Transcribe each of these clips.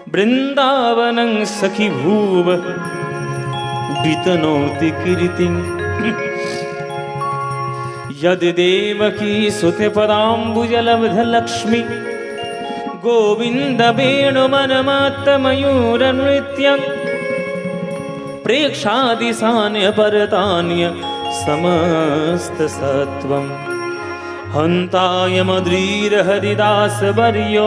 বৃন্দাবনং সখী ভুব বিতনোতি কীর্তিং यद देवकी सुते पदाम्बुजलब्ध लक्ष्मी गोविंद वेणुमनमात्त मयूर नृत्य प्रेक्षादिशान्य परतान्य समस्त सत्वं हन्ताय मद्रीर हरिदास वर्यो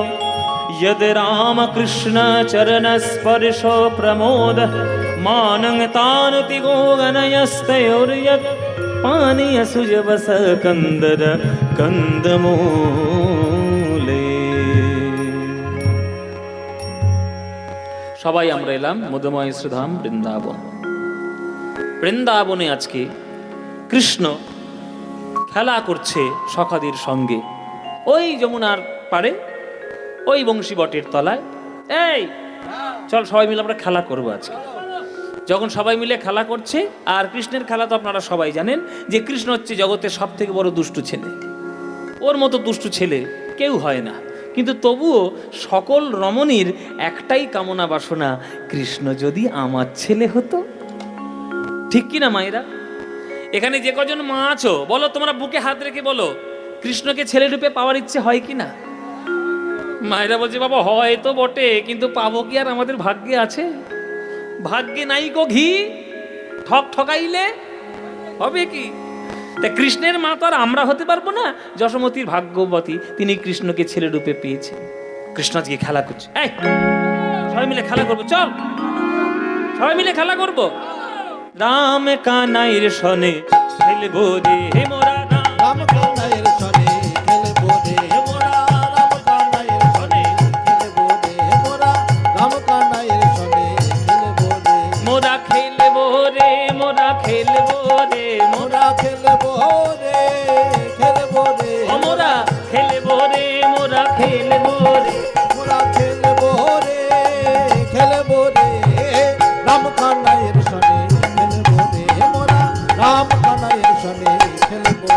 यद रामकृष्ण चरण स्पर्शो प्रमोद मानं तानुति गोगनयस्तयोर्यत् पानीय सुजवस कंदर कंदमूले। সবাই আমরা এলাম মধুময় শ্রীধাম বৃন্দাবন। বৃন্দাবনে আজকে কৃষ্ণ খেলা করছে সখাদের সঙ্গে, ওই যমুনার পারে, ওই বংশী বটের তলায়। এই চল সবাই মিলে আমরা খেলা করবো আজকে। যখন সবাই মিলে খেলা করছে, আর কৃষ্ণের খেলা তো আপনারা সবাই জানেন যে কৃষ্ণ হচ্ছে জগতের সব থেকে বড় দুষ্টু ছেলে। ওর মতো দুষ্টু ছেলে কেউ হয় না, কিন্তু তবুও সকল রমণীর একটাই কামনা বাসনা, কৃষ্ণ যদি আমার ছেলে হতো। ঠিক কি না মায়েরা? এখানে যে কজন মা আছো বলো, তোমরা বুকে হাত রেখে বলো, কৃষ্ণকে ছেলে রূপে পাওয়ার ইচ্ছে হয় কি না? মায়েরা বলছে বাবা হয় তো বটে, কিন্তু পাবো কি আর আমাদের ভাগ্যে আছে? ভাগ্যে নাই গো ঘি, ঠক ঠকাইলে হবে কি? তা কৃষ্ণের মা তো আর আমরা হতে পারবো না। যশোমতীর ভাগ্যবতী, তিনি কৃষ্ণকে ছেলে রূপে পেয়েছে। কৃষ্ণ আজকে খেলা করছে। এই সবাই মিলে খেলা করবো, চল সবাই মিলে খেলা করবো। রাম কানাইর সনে খেলবো রে হে মোরা, রাম কানাইর সনে খেলবো রে হে মোরা, রাম কানাইর সনে খেলবো রে হে মোরা, রাম কানাইর সনে খেলবো রে মোরা, খেলবো রে মোরা, খেলবো রে মোরা, খেলবো রে, খেলবো রে মোরা, খেলবো রে মোরা, খেলবো রে মোরা, খেলবো রে, খেলবো রে রাম কানাইর সনে খেলবো রে মোরা, রাম কানাইর সনে খেলবো।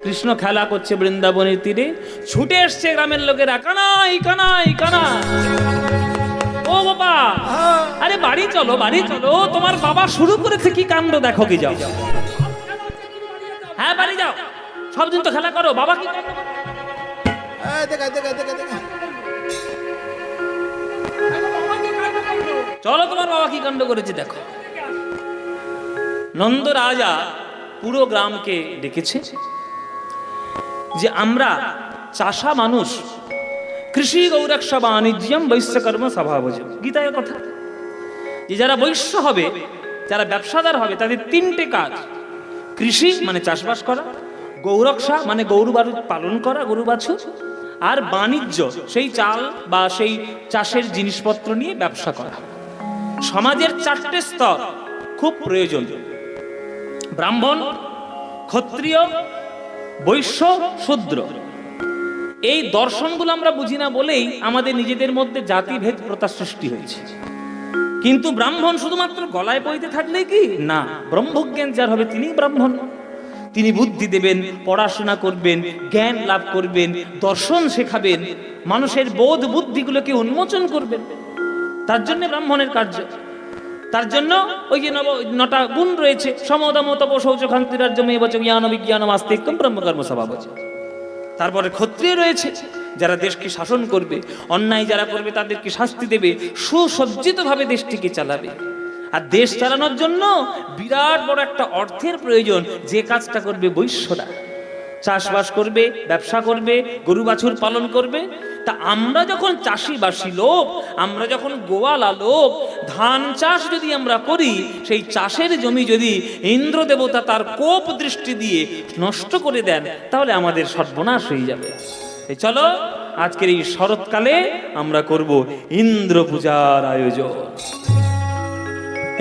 কৃষ্ণ খেলা করছে বৃন্দাবনের তীরে, ছুটে এসছে গ্রামের লোকেরা, কানাই কানাই কানাই। ও বাবা, আরে বাড়ি চলো বাড়ি চলো, তোমার বাবা শুরু করেছে কি কাণ্ড দেখো কি, যাও। হ্যাঁ বাড়ি যাও, সব দিন তো খেলা করো, বাবা কি কাণ্ড করে? চলো তোমার বাবা কি কাণ্ড করেছে দেখো। নন্দ রাজা পুরো গ্রামকে ডেকেছে যে আমরা চাষা মানুষ, কৃষি গৌরক্ষ বাণিজ্যম বৈশ্যকর্ম স্বভাবজ। গীতায় কথা যে যারা বৈশ্য হবে, যারা ব্যবসাদার হবে, তাদের তিনটে কাজ। কৃষি মানে চাষবাস করা, গৌরক্ষা মানে গরু বাছুর পালন করা, গরু বাছুর, আর বাণিজ্য সেই চাল বা সেই চাষের জিনিসপত্র নিয়ে ব্যবসা করা। সমাজের চারটে স্তর খুব প্রয়োজন: ব্রাহ্মণ, ক্ষত্রিয়, বৈশ্য, শূদ্র। এই দর্শনগুলো আমরা বুঝি না বলেই আমাদের নিজেদের মধ্যে জাতিভেদ প্রথা সৃষ্টি হয়েছে। কিন্তু ব্রাহ্মণ শুধুমাত্র গলায় পইতে থাকলে কি না, ব্রহ্মজ্ঞান যার হবে তিনি ব্রাহ্মণ। তিনি বুদ্ধি দেবেন, পড়াশোনা করবেন, জ্ঞান লাভ করবেন, দর্শন শেখাবেন, মানুষের বোধ বুদ্ধিগুলোকে উন্মোচন করবেন। তার জন্য ব্রাহ্মণের কার্য। তার জন্য ওই যে 9টা গুণ রয়েছে, সমদম তপ শৌচ ক্ষান্তি রাজ্যমেব চ জ্ঞান বিজ্ঞানম আস্তিক্যম ব্রহ্মকর্ম স্বভাবজ। তারপরে ক্ষত্রিয় রয়েছে, যারা দেশকে শাসন করবে, অন্যায় যারা করবে তাদেরকে শাস্তি দেবে, সুসজ্জিতভাবে দেশটিকে চালাবে। আর দেশ চালানোর জন্য বিরাট বড় একটা অর্থের প্রয়োজন, যে কাজটা করবে বৈশ্যরা। চাষবাস করবে, ব্যবসা করবে, গরু বাছুর পালন করবে। তা আমরা যখন চাষিবাসী লোক, আমরা যখন গোয়ালা লোক, ধান চাষ যদি আমরা করি, সেই চাষের জমি যদি ইন্দ্র দেবতা তার কোপ দৃষ্টি দিয়ে নষ্ট করে দেন, তাহলে আমাদের সর্বনাশ হয়ে যাবে। এই চলো আজকের এই শরৎকালে আমরা করব ইন্দ্র পূজার আয়োজন।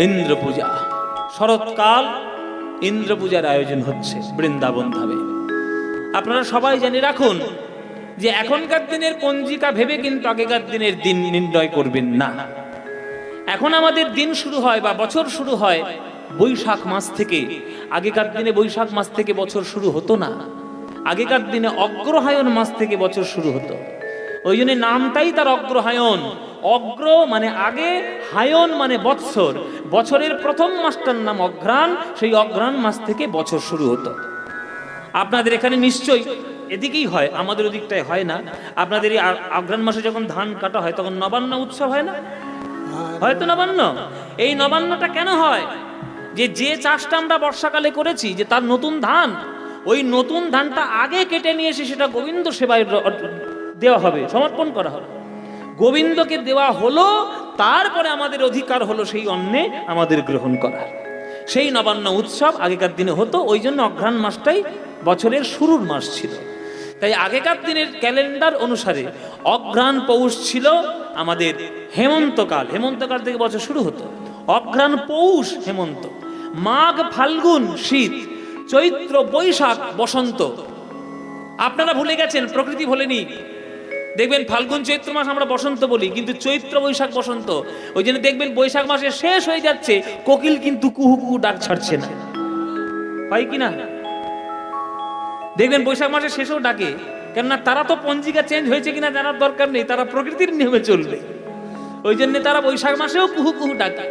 ইন্দ্র পূজা, শরৎকাল ইন্দ্র পূজার আয়োজন হচ্ছে বৃন্দাবন ধামে। আপনারা সবাই জানি রাখুন যে এখনকার দিনের পঞ্জিকা ভেবে কিন্তু আগেকার দিনের দিন নির্ণয় করবেন না। এখন আমাদের দিন শুরু হয় বা বছর শুরু হয় বৈশাখ মাস থেকে। আগেকার দিনে বৈশাখ মাস থেকে বছর শুরু হতো না। আগেকার দিনে অগ্রহায়ণ মাস থেকে বছর শুরু হতো। ওই জন্য নামটাই তার অগ্রহায়ণ। অগ্র মানে আগে, হায়ন মানে বৎসর। বছরের প্রথম মাসটার নাম অঘ্রাণ, সেই অঘ্রাণ মাস থেকে বছর শুরু হতো। আপনাদের এখানে নিশ্চয়ই এদিকেই হয়, আমাদের ওদিকটায় হয় না। আপনাদের এই অঘ্রাণ মাসে যখন ধান কাটা হয় তখন নবান্ন উৎসব হয় না? হয়তো নবান্ন। এই নবান্নটা কেন হয়? যে চাষটা আমরা বর্ষাকালে করেছি, যে তার নতুন ধান, ওই নতুন ধানটা আগে কেটে নিয়ে এসে সেটা গোবিন্দ সেবায় দেওয়া হবে, সমর্পণ করা হবে। গোবিন্দকে দেওয়া হলো, তারপরে আমাদের অধিকার হলো সেই অন্নে আমাদের গ্রহণ করার। সেই নবান্ন উৎসব আগেকার দিনে হতো। ওই জন্য অঘ্রাণ মাসটাই বছরের শুরুর মাস ছিল। তাই আগেকার দিনের ক্যালেন্ডার অনুসারে অঘ্রাণ পৌষ ছিল আমাদের হেমন্তকাল। হেমন্তকাল থেকে বছর শুরু হতো। অঘ্রাণ পৌষ হেমন্ত, মাঘ ফাল্গুন শীত, চৈত্র বৈশাখ বসন্ত। আপনারা ভুলে গেছেন, প্রকৃতি ভোলেনি। দেখবেন ফাল্গুন চৈত্র মাস আমরা বসন্ত বলি, কিন্তু চৈত্র বৈশাখ বসন্ত। ওই জন্য দেখবেন বৈশাখ মাসে শেষ হয়ে যাচ্ছে, কোকিল কিন্তু কুহু কুহু ডাক ছাড়ছে না, হয় কিনা? দেখবেন বৈশাখ মাসে শেষেও ডাকে, কেননা তারা তো পঞ্জিকা চেঞ্জ হয়েছে কিনা জানার দরকার নেই, তারা প্রকৃতির নিয়মে চলবে। ওই জন্য তারা বৈশাখ মাসেও কুহু কুহু ডাকে।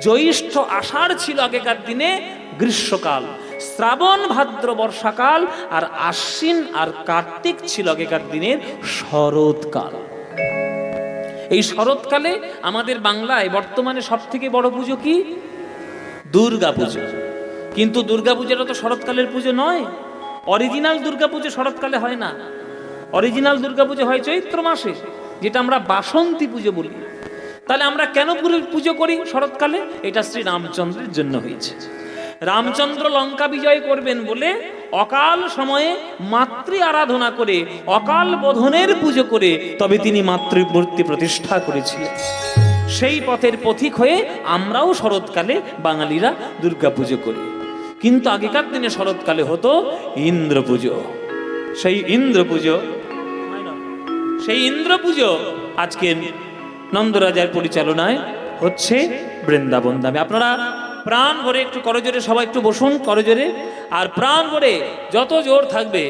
জ্যৈষ্ঠ আষাঢ় ছিল আগেকার দিনে গ্রীষ্মকাল, শ্রাবণ ভাদ্র বর্ষাকাল, আর আশ্বিন আর কার্তিক ছিল আগেকার দিনের শরৎকাল। এই শরৎকালে আমাদের বাংলায় বর্তমানে সব থেকে বড় পুজো কি? দুর্গা পুজো। কিন্তু দুর্গা পুজোটা তো শরৎকালের পুজো নয়। অরিজিনাল দুর্গা পুজো শরৎকালে হয় না। অরিজিনাল দুর্গা পুজো হয় চৈত্র মাসে, যেটা আমরা বাসন্তী পুজো বলি। তাহলে আমরা কেন পুজো করি শরৎকালে? এটা শ্রী রামচন্দ্রের জন্য হয়েছে। রামচন্দ্র লঙ্কা বিজয় করবেন বলে অকাল সময়ে মাতৃ আরাধনা করে, অকাল বোধনের পুজো করে তবে তিনি মাতৃমূর্তি প্রতিষ্ঠা করেছিলেন। সেই পথের পথিক হয়ে আমরাও শরৎকালে বাঙালিরা দুর্গা পুজো করি। কিন্তু আগেকার দিনে শরৎকালে হতো ইন্দ্র পুজো। সেই ইন্দ্র পুজো আজকে নন্দরাজার পরিচালনায় হচ্ছে বৃন্দাবন ধামে। আপনারা প্রাণ ভরে একটু করজোরে, সবাই একটু বসুন করজোরে, আর প্রাণ ভরে যত জোর থাকবে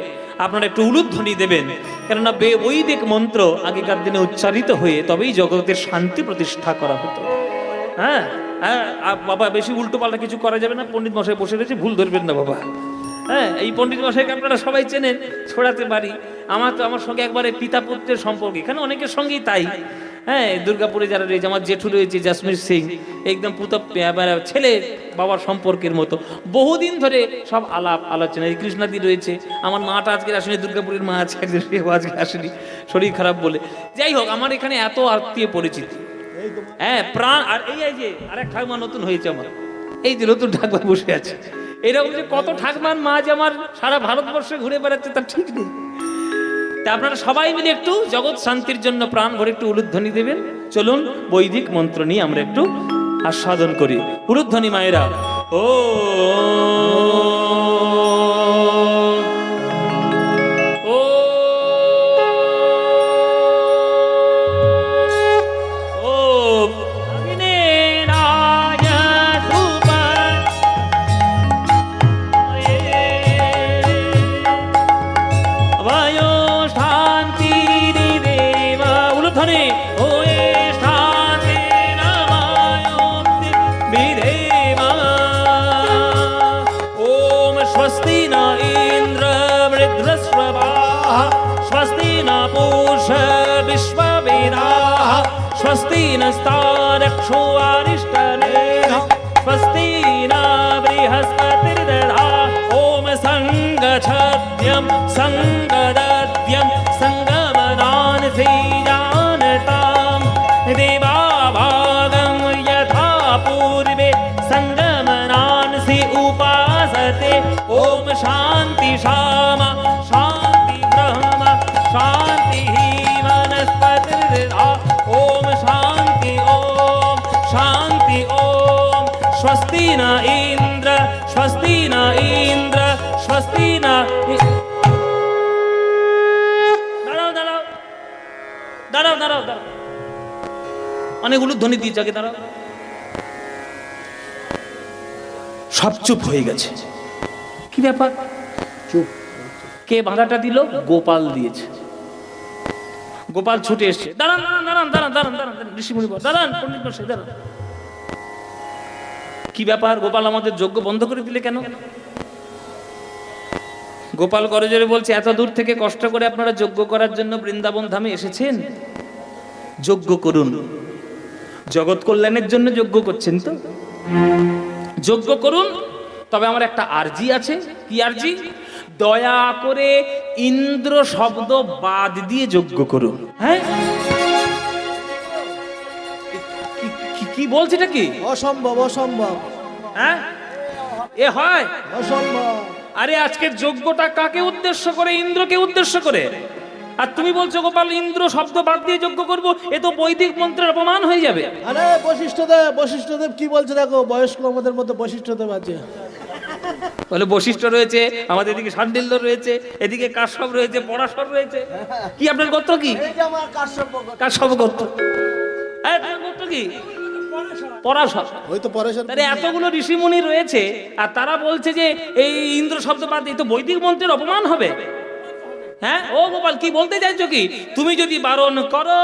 আপনারা একটু উলুধ্বনি দেবেন। কেননা বৈদিক মন্ত্র আগেকার দিনে উচ্চারিত হয়ে তবেই জগতের শান্তি প্রতিষ্ঠা করা হতো। হ্যাঁ হ্যাঁ বাবা, বেশি উল্টো পাল্টা কিছু করা যাবে না। পণ্ডিত মশাই বসে রয়েছে, ভুল ধরবেন না বাবা। হ্যাঁ, এই পণ্ডিত মশাইকে আপনারা সবাই চেনেন, ছড়াতে পারি। আমার সঙ্গে একবারে পিতা পুত্রের সম্পর্ক, এখানে অনেকের সঙ্গেই তাই। হ্যাঁ, দুর্গাপুরে যারা রয়েছে, আমার জেঠু রয়েছে জসমির সিং, একদম ছেলে বাবার সম্পর্কের মতো। বহুদিন ধরে সব আলোচনা। কৃষ্ণাদি রয়েছে, আমার মাটা আজকে আসেনি, দুর্গাপুরের মা আছে, আজকে আসেনি শরীর খারাপ বলে। যাই হোক, আমার এখানে এত আত্মীয় পরিচিতি। হ্যাঁ, প্রাণ। আর এই যে আরেক ঠাকুমা নতুন হয়েছে আমার, এই যে নতুন ঠাকুমা বসে আছে। এরকম যে কত ঠাকুমার মা যে আমার সারা ভারতবর্ষে ঘুরে বেড়াচ্ছে তার ঠিক নেই। তা আপনারা সবাই মিলে একটু জগৎ শান্তির জন্য প্রাণ ভরে একটু উলুধ্বনি দেবেন। চলুন বৈদিক মন্ত্র নিয়ে আমরা একটু আস্বাদন করি। উলুধ্বনি মায়েরা। ও स्वस्ति नस्तारक्षो अरिष्टनेः स्वस्ति न बृहस्पतिर्दधा ॐ सङ्गच्छद्यं सङ्गदद्यं सङ्गमनान् सीजानतां देवाभागं यथा पूर्वे सङ्गमनान् सि उपासते ॐ शान्ति शाम शान्ति ब्रह्म शान्तिः वनस्पतिर्दधा ओम शांति ओम शांति ओम स्वस्ति न इंद्र स्वस्ति न इंद्र स्वस्ति न। দাঁড়াও অনেকগুলো ধ্বনি দিয়েছে আগে, দাঁড়াও। সব চুপ হয়ে গেছে। কি ব্যাপার? চুপ। কে বাধাটা দিল? গোপাল দিয়েছে। গোপাল ছুটে এসছে, দাঁড়ান দাঁড়ান দাঁড়ান দাঁড়ান দাঁড়ান দাঁড়ান, ঋষিমুনি দাঁড়ান, পণ্ডিত মশাই দাঁড়ান। কি ব্যাপার, গোপাল আমাদের যজ্ঞ বন্ধ করে দিলে কেন? গোপাল করজোরে বলছে, এত দূর থেকে কষ্ট করে আপনারা যজ্ঞ করার জন্য বৃন্দাবন ধামে এসেছেন, যজ্ঞ করুন, জগৎ কল্যাণের জন্য যজ্ঞ করছেন তো যজ্ঞ করুন। তবে আমার একটা আরজি আছে। কি আরজি? দয়া করে ইন্দ্র শব্দ বাদ দিয়ে যজ্ঞ করুন। হ্যাঁ, কি বলছে এটা? কি অসম্ভব, অসম্ভব। হ্যাঁ, এ হয় অসম্ভব। আরে আজকের যজ্ঞটা কাকে উদ্দেশ্য করে? ইন্দ্রকে উদ্দেশ্য করে। আর তুমি বলছো গোপাল ইন্দ্র শব্দ বাদ দিয়ে যজ্ঞ করব, এ তো বৈদিক মন্ত্রের অপমান হয়ে যাবে। আরে বশিষ্ঠদেব কি বলছে দেখো, বয়স্ক আমাদের মধ্যে বশিষ্ঠদেব আছে। বলে বশিষ্ঠ রয়েছে, আমাদের এদিকে শাণ্ডিল্য রয়েছে, এদিকে কাশ্যপ রয়েছে, পরাশর রয়েছে। কি আপনার গোত্র কি? কাশ্যপ গোত্র। আপনার গোত্র কি? পরাশর। ওই তো পরাশর। তাহলে এতগুলো ঋষিমুনি রয়েছে আর তারা বলছে যে এই ইন্দ্র শব্দ বাদ দিয়ে তো বৈদিক মন্ত্রের অপমান হবে। হ্যাঁ, ও গোপাল কি বলতে চাইছো কি? তুমি যদি বারণ করো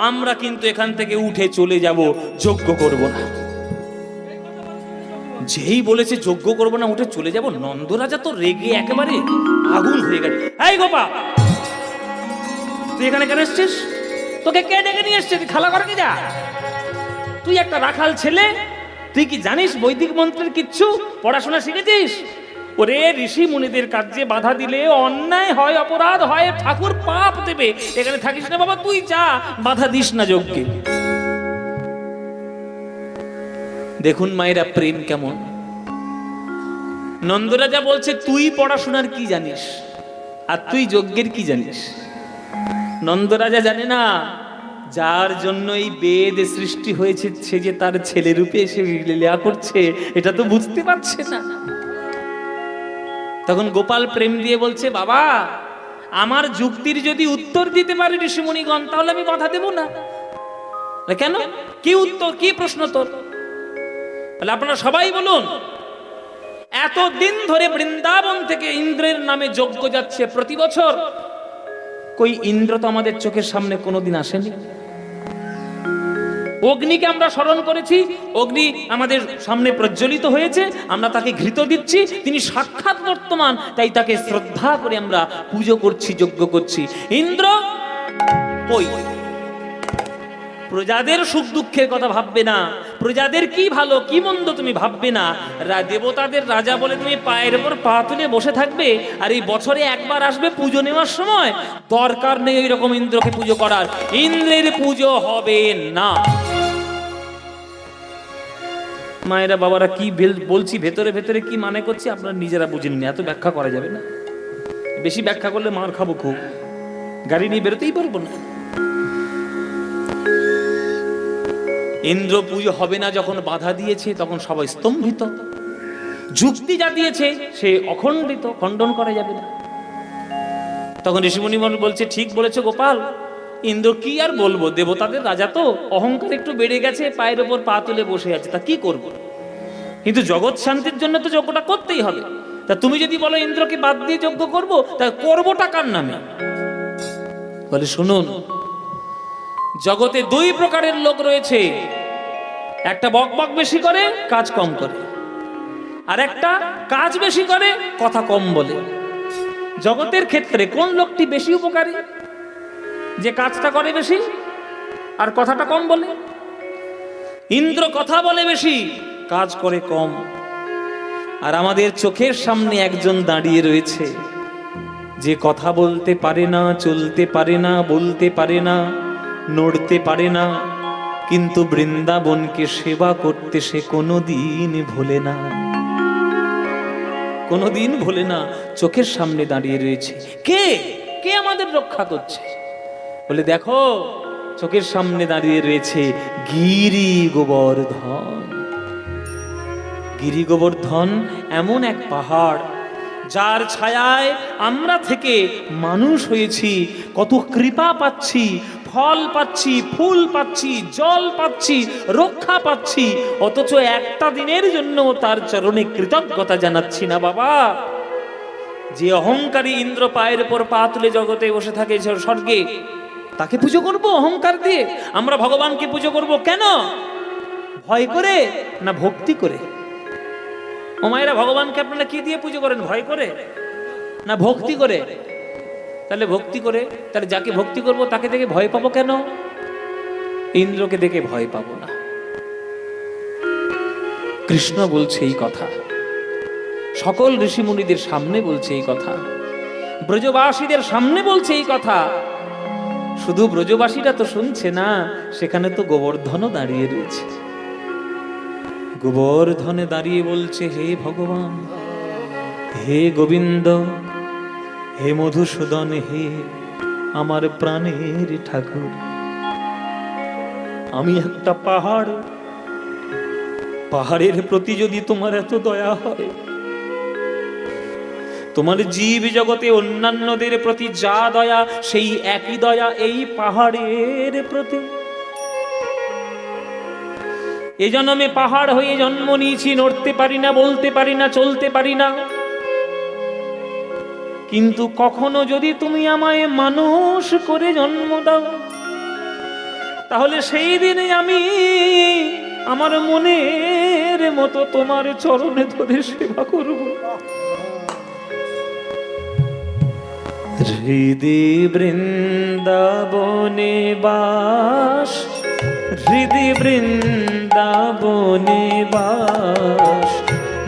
আমরা কিন্তু এখান থেকে উঠে চলে যাব, যজ্ঞ করব না। যেই বলেছে যজ্ঞ করব না, উঠে চলে যাব, নন্দরাজা তো রেগে একেবারে আগুন হয়ে গেছে। এই গোপাল, তুই এখানে কেন এসছিস? তোকে কে ডেকে নিয়ে এসছে? তুই খালা ঘরে যা। তুই একটা রাখাল ছেলে, তুই কি জানিস বৈদিক মন্ত্রের কিচ্ছু? পড়াশোনা শিখেছিস? ওরে ঋষি মুনিদের কাজে বাধা দিলে অন্যায় হয়, অপরাধ হয়, ঠাকুর পাপ দেবে। এখানে থাকিস না বাবা, তুই যা, বাধা দিস না যজ্ঞে। দেখুন মায়েরা প্রেম কেমন। নন্দরাজা বলছে তুই পড়াশোনার কি জানিস আর তুই যজ্ঞের কি জানিস? নন্দরাজা জানে না যার জন্য এই বেদ সৃষ্টি হয়েছে সে যে তার ছেলে রূপে এসে লীলা করছে, এটা তো বুঝতে পারছে না। তখন গোপাল প্রেম দিয়ে বলছে, বাবা আমার যুক্তির যদি উত্তর দিতে পারে ঋষিমুনিগণ তাহলে আমি বাধা দেব না। কেন? কি উত্তর, কি প্রশ্ন তোর? তাহলে আপনারা সবাই বলুন, এতদিন ধরে বৃন্দাবন থেকে ইন্দ্রের নামে যজ্ঞ যাচ্ছে প্রতি বছর, কই ইন্দ্র তো আমাদের চোখের সামনে কোনোদিন আসেনি। অগ্নিকে আমরা স্মরণ করেছি, অগ্নি আমাদের সামনে প্রজ্বলিত হয়েছে, আমরা তাকে ঘৃত দিচ্ছি, তিনি সাক্ষাৎ বর্তমান, তাই তাকে শ্রদ্ধা করে আমরা পুজো করছি, যজ্ঞ করছি। ইন্দ্র কই? প্রজাদের সুখ দুঃখের কথা ভাববে না, প্রজাদের কি ভালো কি মন্দ তুমি ভাববে না, দেবতাদের রাজা বলে তুমি পায়ের উপর পা তুলে বসে থাকবে। আর এই বছরে একবার আসবে পুজো নেওয়ার সময়, দরকার নেই ওই রকম ইন্দ্রকে পুজো করার। ইন্দ্রের পুজো হবে না। মায়েরা বাবারা কি বলছি ভেতরে ভেতরে কি মানে করছি আপনারা নিজেরা বুঝেন না, এত ব্যাখ্যা করা যাবে না। বেশি ব্যাখ্যা করলে মার খাবো খুব, গাড়ি নিয়ে বেরোতেই পারবো না। ইন্দ্র পুজো হবে না যখন বাধা দিয়েছে তখন সবাই স্তম্ভিত, যুক্তি যা দিয়েছে সে অখণ্ডিত, খণ্ডন করা যাবে না। তখন ঋষিমুনি বলছে, ঠিক বলেছে গোপাল, ইন্দ্র কি আর বলবো, দেবতাদের রাজা তো, অহংকার একটু বেড়ে গেছে, পায়ের ওপর পা তুলে বসে আছে, তা কি করব? কিন্তু জগৎ শান্তির জন্য তো যজ্ঞটা করতেই হবে। তা তুমি যদি বলো ইন্দ্রকে বাদ দিয়ে যজ্ঞ করবো, তা করবোটা কার নামে? বলে শুনুন, জগতে দুই প্রকারের লোক রয়েছে, একটা বকবক বেশি করে কাজ কম করে, আর একটা কাজ বেশি করে কথা কম বলে। জগতের ক্ষেত্রে কোন লোকটি বেশি উপকারী? যে কাজটা করে বেশি আর কথাটা কম বলে। ইন্দ্র কথা বলে বেশি, কাজ করে কম। আর আমাদের চোখের সামনে একজন দাঁড়িয়ে রয়েছে যে কথা বলতে পারে না, চলতে পারে না, বলতে পারে না, নড়তে পারে না, কিন্তু বৃন্দাবনকে সেবা করতে সে কোনোদিন ভোলে না, কোনোদিন ভোলে না। চোখের সামনে দাঁড়িয়ে রয়েছে। কে কে আমাদের রক্ষা করছে? বলে দেখো, চোখের সামনে দাঁড়িয়ে রয়েছে গিরি গোবর্ধন। গিরি গোবর্ধন এমন এক পাহাড় যার ছায়ায় আমরা থেকে মানুষ হয়েছি, কত কৃপা পাচ্ছি, ফল পাচ্ছি, ফুল পাচ্ছি, জল পাচ্ছি, রক্ষা পাচ্ছি, অথচ একটা দিনের জন্য তার চরণে কৃতজ্ঞতা জানাচ্ছি না। বাবা, যে অহংকারী ইন্দ্র পায়ের উপর পা তুলে জগতে বসে থাকে স্বর্গে, তাকে পুজো করব অহংকার দিয়ে? আমরা ভগবানকে পুজো করব কেন? ভয় করে না ভক্তি করে? ও মায়েরা, ভগবানকে আপনারা কি দিয়ে পুজো করেন? ভয় করে না ভক্তি করে? তাহলে ভক্তি করে, তাহলে যাকে ভক্তি করব তাকে দেখে ভয় পাবো কেন? ইন্দ্রকে দেখে ভয় পাবো না। কৃষ্ণ বলছে এই কথা, সকল ঋষি মুনিদের সামনে বলছে এই কথা, ব্রজবাসীদের সামনে বলছে এই কথা। শুধু ব্রজবাসীরা তো শুনছে না, সেখানে তো গোবর্ধনও দাঁড়িয়ে রয়েছে। গোবর্ধনে দাঁড়িয়ে বলছে, হে ভগবান, হে গোবিন্দ, হে মধুসূদন, হে আমার প্রাণের ঠাকুর, আমি একটা পাহাড়, পাহাড়ের প্রতি যদি তোমার এত দয়া হয়, তোমার জীব জগতে অন্যান্যদের প্রতি যা দয়া, সেই একই দয়া এই পাহাড়ের প্রতি। এ জন্মে পাহাড় হয়ে জন্ম নিয়েছি, নড়তে পারি না, বলতে পারি না, চলতে পারি না, কিন্তু কখনো যদি তুমি আমায় মানুষ করে জন্ম দাও, তাহলে সেই দিনে আমি আমার মনের মতো তোমার চরণে ধরে সেবা করব। হৃদি বৃন্দাবনে বাস, হৃদি বৃন্দাবনে বাস,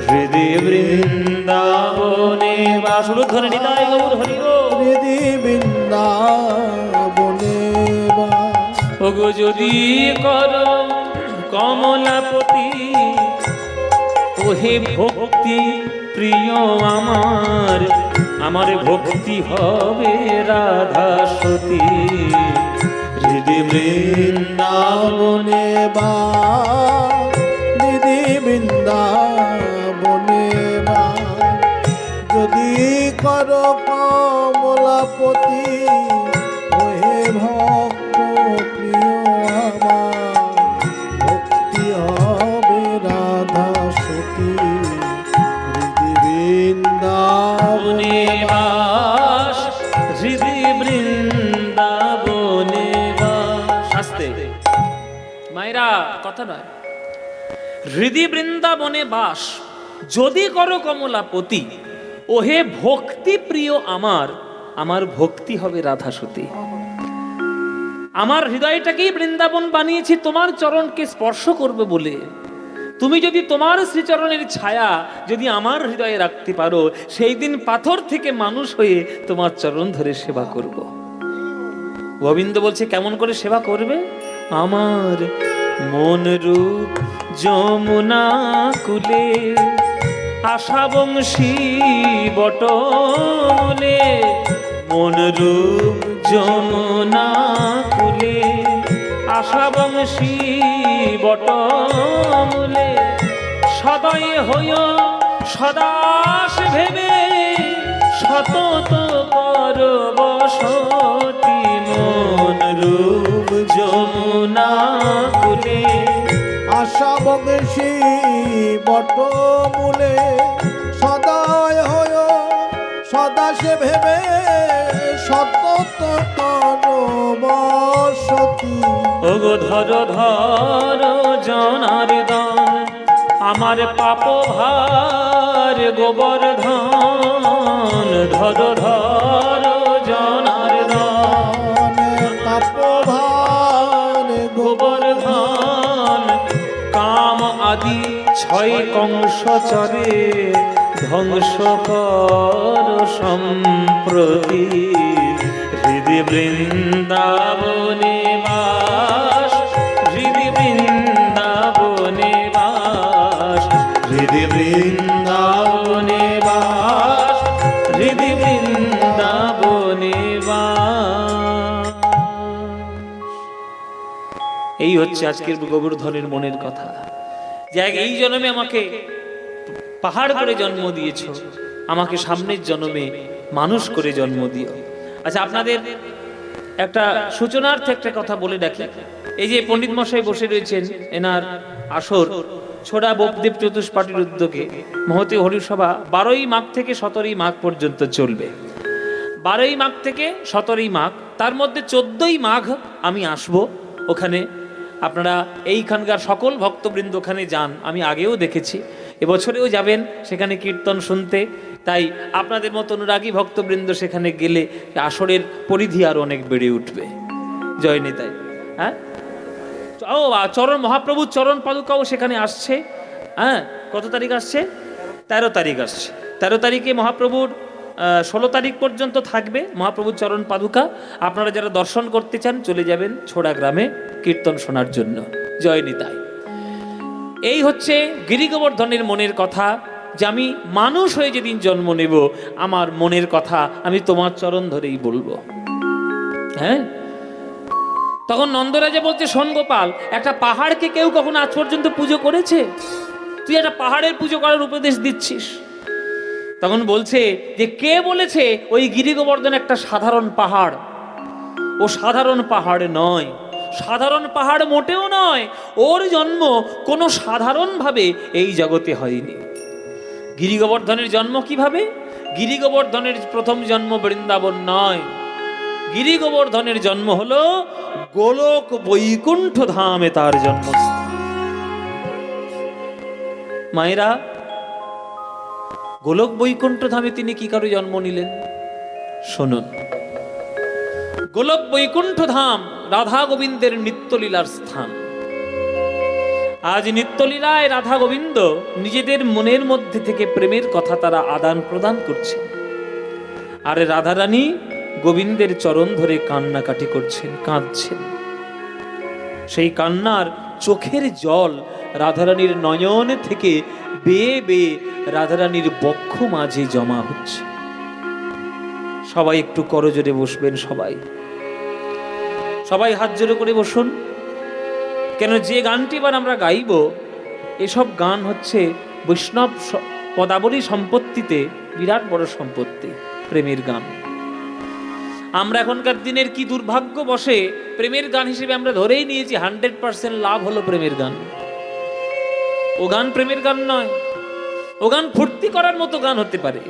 হৃদি বৃন্দাবনে বাস। ধরে নিতাই গৌর হরি গো। হৃদি বৃন্দাবনে বাস। ওগো যদি করো কমলাপতি, ওহে ভক্তি প্রিয় আমার, আমার ভক্তি হবে রাধা সতী। হৃদি বৃন্দাবনে বাস, হৃদি বৃন্দাবনে বাস। যদি করো কমলাপতি, ওহে ভক্ত প্রিয় আমার, ভক্তি হবে রাধা সতী। হৃদি বৃন্দাবনে বাস, হৃদি বৃন্দাবনে বাস। আস্তে মায়েরা, কথা নয়। হৃদি বৃন্দাবনে বাস, যদি করো কমলাপতি, ওহে ভক্তি প্রিয় আমার, আমার ভক্তি হবে রাধা সতী। আমার হৃদয়টাকেই বৃন্দাবন বানিয়েছি তোমার চরণকে স্পর্শ করবে বলে। তুমি যদি তোমার শ্রীচরণের ছায়া যদি আমার হৃদয়ে রাখতে পারো, সেই দিন পাথর থেকে মানুষ হয়ে তোমার চরণ ধরে সেবা করব। গোবিন্দ বলছে কেমন করে সেবা করবে? আমার মন রূপ যমুনা কুলে, আশা বংশী বটমূলে, মন রূপ যমুনা কুলে, আশা বংশী বটমূলে, সদয় হইয় সদাস ভেবে, সতত কর বসতি, মন রূপ যমুনা কুলে, আশা বংশী বটমূলে, সদয় হয় সদা সে ভেবে, সতত কর বসতি। ওগো ধর ধর জনার্দন, আমার পাপ ভার গোবর্ধন, ধর ধর জনার্দন, পাপ ভার গোবর্ধন, কাম আদি ছয় কংস চরে, ধ্বংস কর সম্প্রতি। হৃদি বৃন্দাবনে বাস, হৃদি বৃন্দাবনে বাস, হৃদি বৃন্দাবনে বাস, হৃদি বৃন্দাবনে বাস। এই হচ্ছে আজকের গোবর্ধনের মনের কথা, যে এই জন্মে আমাকে পাহাড় করে জন্ম দিয়েছ, আমাকে সামনের জন্মে মানুষ করে জন্ম দিও। আচ্ছা, আপনাদের একটা সূচনার্থে একটা কথা বলে রাখি। এই যে পণ্ডিত মশাই বসে রয়েছেন, এনার আসর ছোড়া বোপদেব চতুষ্পাঠীর উদ্যোগে মহতী হরিসভা 12ই মাঘ থেকে 17ই মাঘ পর্যন্ত চলবে। 12ই মাঘ থেকে 17ই মাঘ, তার মধ্যে 14ই মাঘ আমি আসব ওখানে। আপনারা এইখানকার সকল ভক্তবৃন্দ ওখানে যান, আমি আগেও দেখেছি, এবছরেও যাবেন সেখানে কীর্তন শুনতে। তাই আপনাদের মতো অনুরাগী ভক্তবৃন্দ সেখানে গেলে আসরের পরিধি আরও অনেক বেড়ে উঠবে। জয় নিতাই। হ্যাঁ, ও চরণ মহাপ্রভুর চরণ পাদুকাও সেখানে আসছে। হ্যাঁ, কত তারিখ আসছে? 13 তারিখ আসছে। 13 তারিখে মহাপ্রভুর 16 তারিখ পর্যন্ত থাকবে মহাপ্রভুর চরণ পাদুকা। আপনারা যারা দর্শন করতে চান চলে যাবেন ছোড়া গ্রামে কীর্তন শোনার জন্য। জয় নিতাই। এই হচ্ছে গিরি গোবর্ধনের মনের কথা, যে আমি মানুষ হয়ে যেদিন জন্ম নেব আমার মনের কথা আমি তোমার চরণ ধরেই বলবো। হ্যাঁ, তখন নন্দরাজা বলছে, শোন গোপাল, একটা পাহাড়কে কেউ কখনো আজ পর্যন্ত পুজো করেছে? তুই একটা পাহাড়ের পুজো করার উপদেশ দিচ্ছিস। তখন বলছে যে কে বলেছে ওই গিরি গোবর্ধন একটা সাধারণ পাহাড়? ও সাধারণ পাহাড় নয়, সাধারণ পাহাড় মোটেও নয়। ওর জন্ম কোনো সাধারণভাবে এই জগতে হয়নি। গিরি গোবর্ধনের জন্ম কিভাবে? গিরি গোবর্ধনের প্রথম জন্ম বৃন্দাবন নয়, গিরি গোবর্ধনের জন্ম হলো গোলক বৈকুণ্ঠ ধামে তার জন্মস্থান। মায়েরা, গোলক বৈকুণ্ঠ ধামে তিনি কি করে জন্ম নিলেন শুনুন। গোলক বৈকুণ্ঠ ধাম রাধা গোবিন্দের নিত্যলীলার স্থান। আজ নিত্যলীলায় রাধা গোবিন্দ নিজেদের মনের মধ্যে থেকে প্রেমের কথা তারা আদান প্রদান করছেন, আর রাধারানী গোবিন্দের চরণ ধরে কান্নাকাটি করছেন, কাঁদছেন। সেই কান্নার চোখের জল রাধারানীর নয়ন থেকে বেয়ে বেয়ে রাধারানীর বক্ষ মাঝে জমা হচ্ছে। সবাই একটু করজোড়ে বসবেন, সবাই সবাই হাত জোড়ো করে বসুন। কেন, যে গানটি এবার আমরা গাইব এসব গান হচ্ছে বৈষ্ণব পদাবলী সম্পত্তিতে বিরাট বড় সম্পত্তি, প্রেমের গান। আমরা এখনকার দিনের কি দুর্ভাগ্য বসে প্রেমের গান হিসেবে আমরা ধরেই নিয়েছি 100% লাভ হলো প্রেমের গান। ও গান প্রেমের গান নয়, ও গান ফুর্তি করার মতো গান হতে পারে,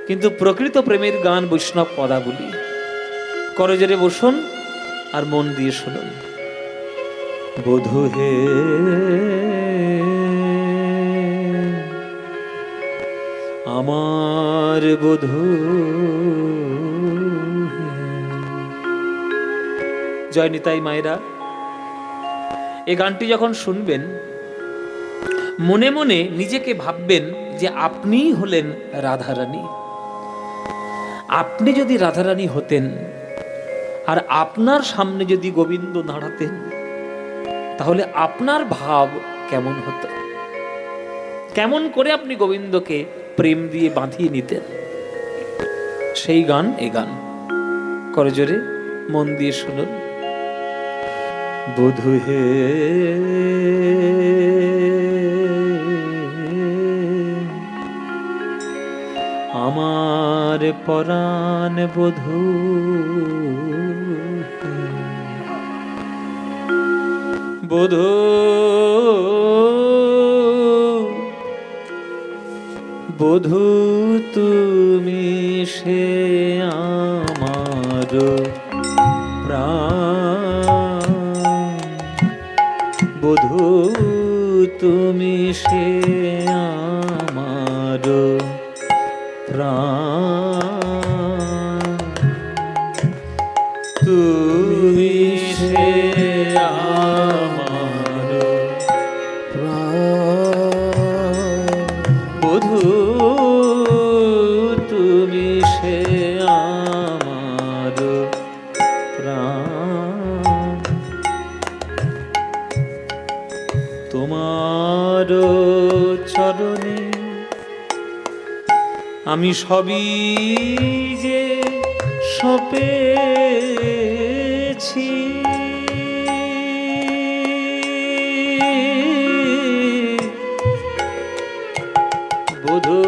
কিন্তু প্রকৃত প্রেমের গান বৈষ্ণব পদাবলী। করজোড়ে বসুন আর মন দিয়ে শুনুন। বধূ হে আমার বধূ, জয় নিতাই। মায়েরা, এই গানটি যখন শুনবেন মনে মনে নিজেকে ভাববেন যে আপনিই হলেন রাধারানী। আপনি যদি রাধারানী হতেন আর আপনার সামনে যদি গোবিন্দ দাঁড়াতেন, তাহলে আপনার ভাব কেমন হতো? কেমন করে আপনি গোবিন্দকে প্রেম দিয়ে বাঁধিয়ে নিতেন? সেই গান এ গান। করজোড়ে মন দিয়ে শুনুন। বধূ হে আমার পরাণ বধূ, বধূ বধূ তুমি সে আমার প্রাণ, বধূ তুমি সে আমার প্রাণ, তুমি সে আমার প্রাণ, বধূ তুমি সে আমার প্রাণ, তোমার চরণে আমি সবই যে সপেছি, বধূ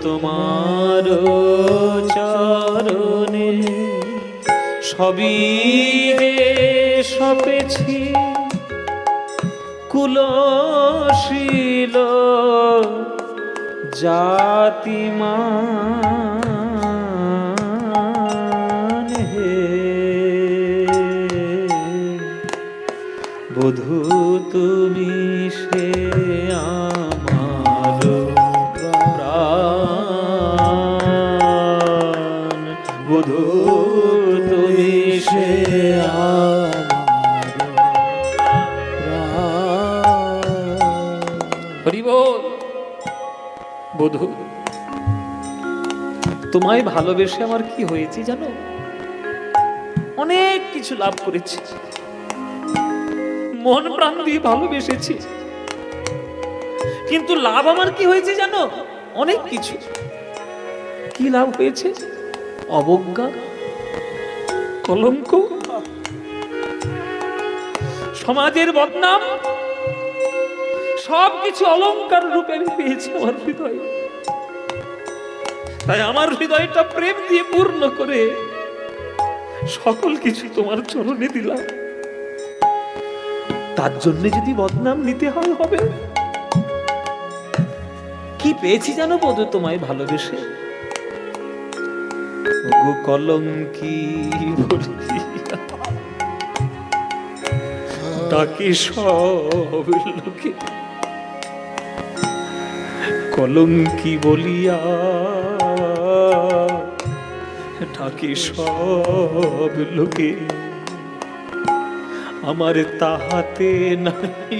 তোমার চরণে সবই যে সপেছি, কুলশীল জাতিমা বধূ তুমি সে আমার প্রাণ, বধূ তুমি সে হরি বল। বধূ, তোমায় ভালোবেসে আমার কি হয়েছে জানো? অনেক কিছু লাভ করেছি, মন প্রাণ দিয়ে ভালোবেসেছি, কিন্তু লাভ আমার কি হয়েছে জানো? অনেক কিছু। কি লাভ হয়েছে? অবজ্ঞা, কলঙ্ক, সমাজের বদনাম, সবকিছু অলংকার রূপে আমি পেয়েছি আমার হৃদয়ে। তাই আমার হৃদয়টা প্রেম দিয়ে পূর্ণ করে সকল কিছু তোমার চরণে দিলাম। তার জন্য যদি বদনাম নিতে হয় হবে। কি পেয়েছি জানো বধূ তোমায় ভালোবেসে? ওগো কলঙ্কি বলিয়া ডাকে সব লোকে, কলঙ্কি বলিয়া ডাকে সব লোকে, আমার তাহাতে নাই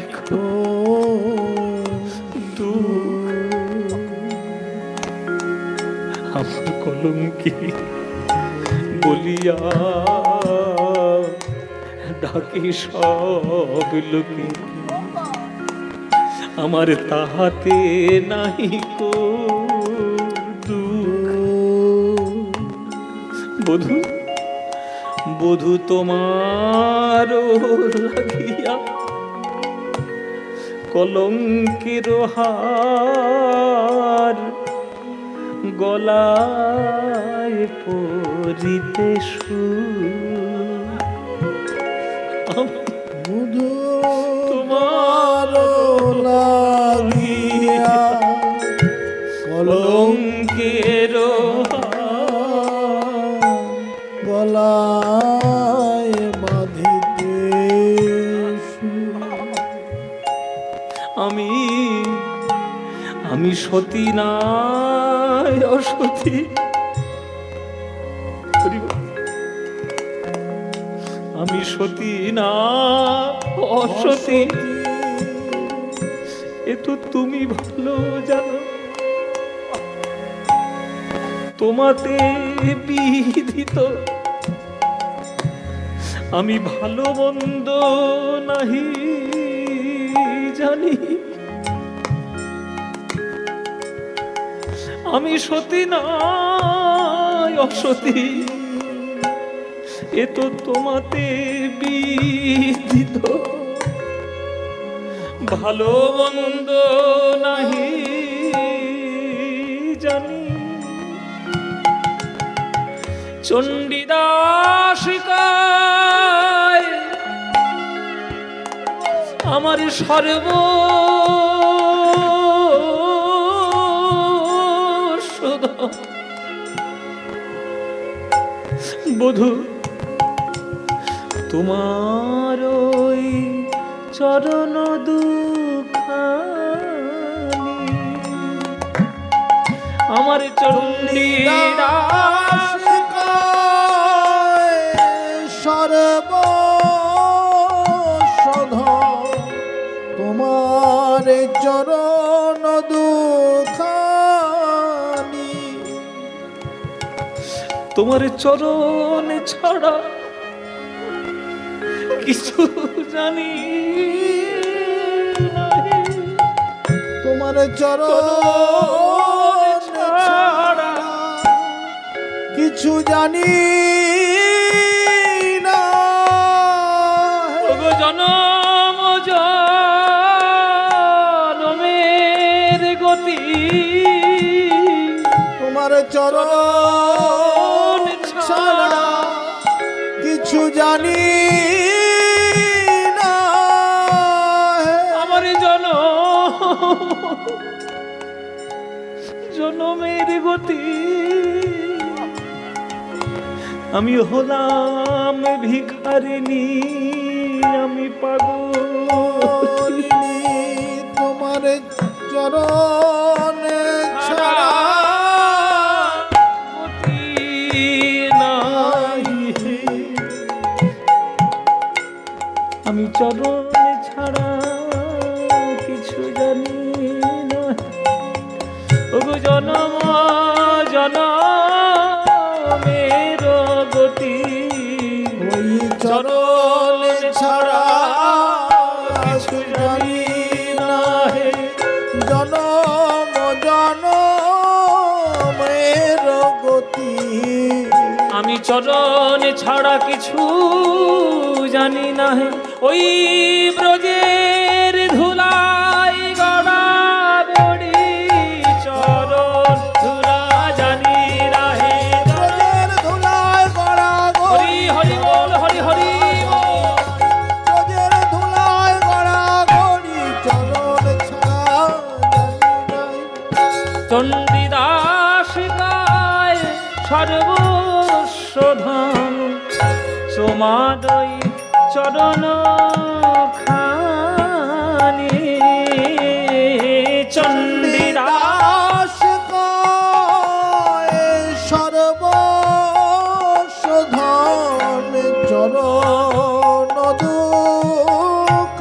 আমার কলঙ্কি বলিয়া ডাকে সব লোকে, আমার তাহাতে নাই কো বধূ। বধূ তোমার লাগিয়া কলঙ্কের হার গলায় পরিতে বধূ তোমার লাগিয়া কলঙ্কের গলায় বাঁধিতে আমি সতী নাই অসতী, আমি সতী না অসতী, এ তো তুমি ভালো জানো। তোমাতে বিধিত আমি ভালো মন্দ নাহি জানি, আমি সতী নাই অসতী, এ তো তোমাতে বিধিত ভালো মন্দ নাহি জানি। চণ্ডীদাসিকায় আমার সর্ব বধূ তোমার ওই চরণ দুখানি, আমার চণ্ডীদাসিকায় সর্বশোধ তোমার চরণ দুখানি, তোমার চরণ ছাড়া কিছু জানি নাই, তোমার চরণ ছাড়া কিছু জানি না। ওগো জনম জনমের গতি, তোমার চরণ ছাড়া কিছু জানি না। আমার জনমের গতি, আমি হলাম ভিখারিনী আমি পাগল, তোমার চরণে ছাড়া গতি নাই। আমি চরণে ছাড়া কিছু জানি না। ওগো জনম জনমের গতি, ওই চরণে ছাড়া কিছু জানি না হে। জনম জনমের গতি, আমি চরণে ছাড়া কিছু জানি না হে। ওই ব্রজের ধুলাই গড়া গড়ি চরণ ধুলা জানি না হে। ব্রজের ধুলায় গড়া হরি হরি বল, হরি হরি বল। ব্রজের ধুলায় গড়া গড়ি চরণ ছাড়া জানি নাই। চণ্ডীদাস গায় সর্বস্ব ধন, তোমারই চরণ খানি। চণ্ডীদাস দাস কয় সর্বস্ব ধন চরণ দুকারি।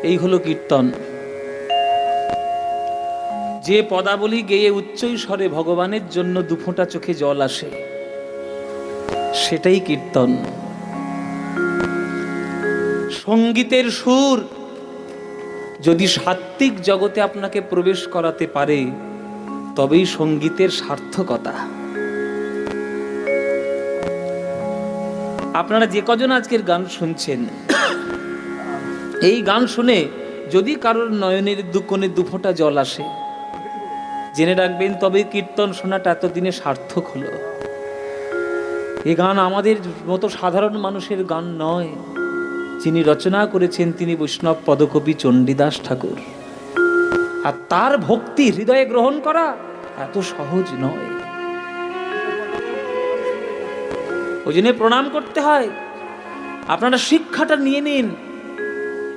এই হলো কীর্তন। যে পদাবলী গেয়ে উচ্চই স্বরে ভগবানের জন্য দুফোঁটা চোখে জল আসে, সেটাই কীর্তন। সঙ্গীতের সুর যদি সাত্ত্বিক জগতে আপনাকে প্রবেশ করাতে পারে, তবেই সঙ্গীতের সার্থকতা। আপনারা যে কজন আজকের গান শুনছেন, এই গান শুনে যদি কারোর নয়নের দুকোণে দুফোঁটা জল আসে, জেনে রাখবেন তবে কীর্তন শোনাটা এতদিনে সার্থক হলো। এ গান আমাদের মতো সাধারণ মানুষের গান নয়। যিনি রচনা করেছেন তিনি বৈষ্ণব পদকবি চণ্ডীদাস ঠাকুর। আর তার ভক্তি হৃদয়ে গ্রহণ করা এত সহজ নয়। ওই জন্য প্রণাম করতে হয়। আপনারা শিক্ষাটা নিয়ে নিন।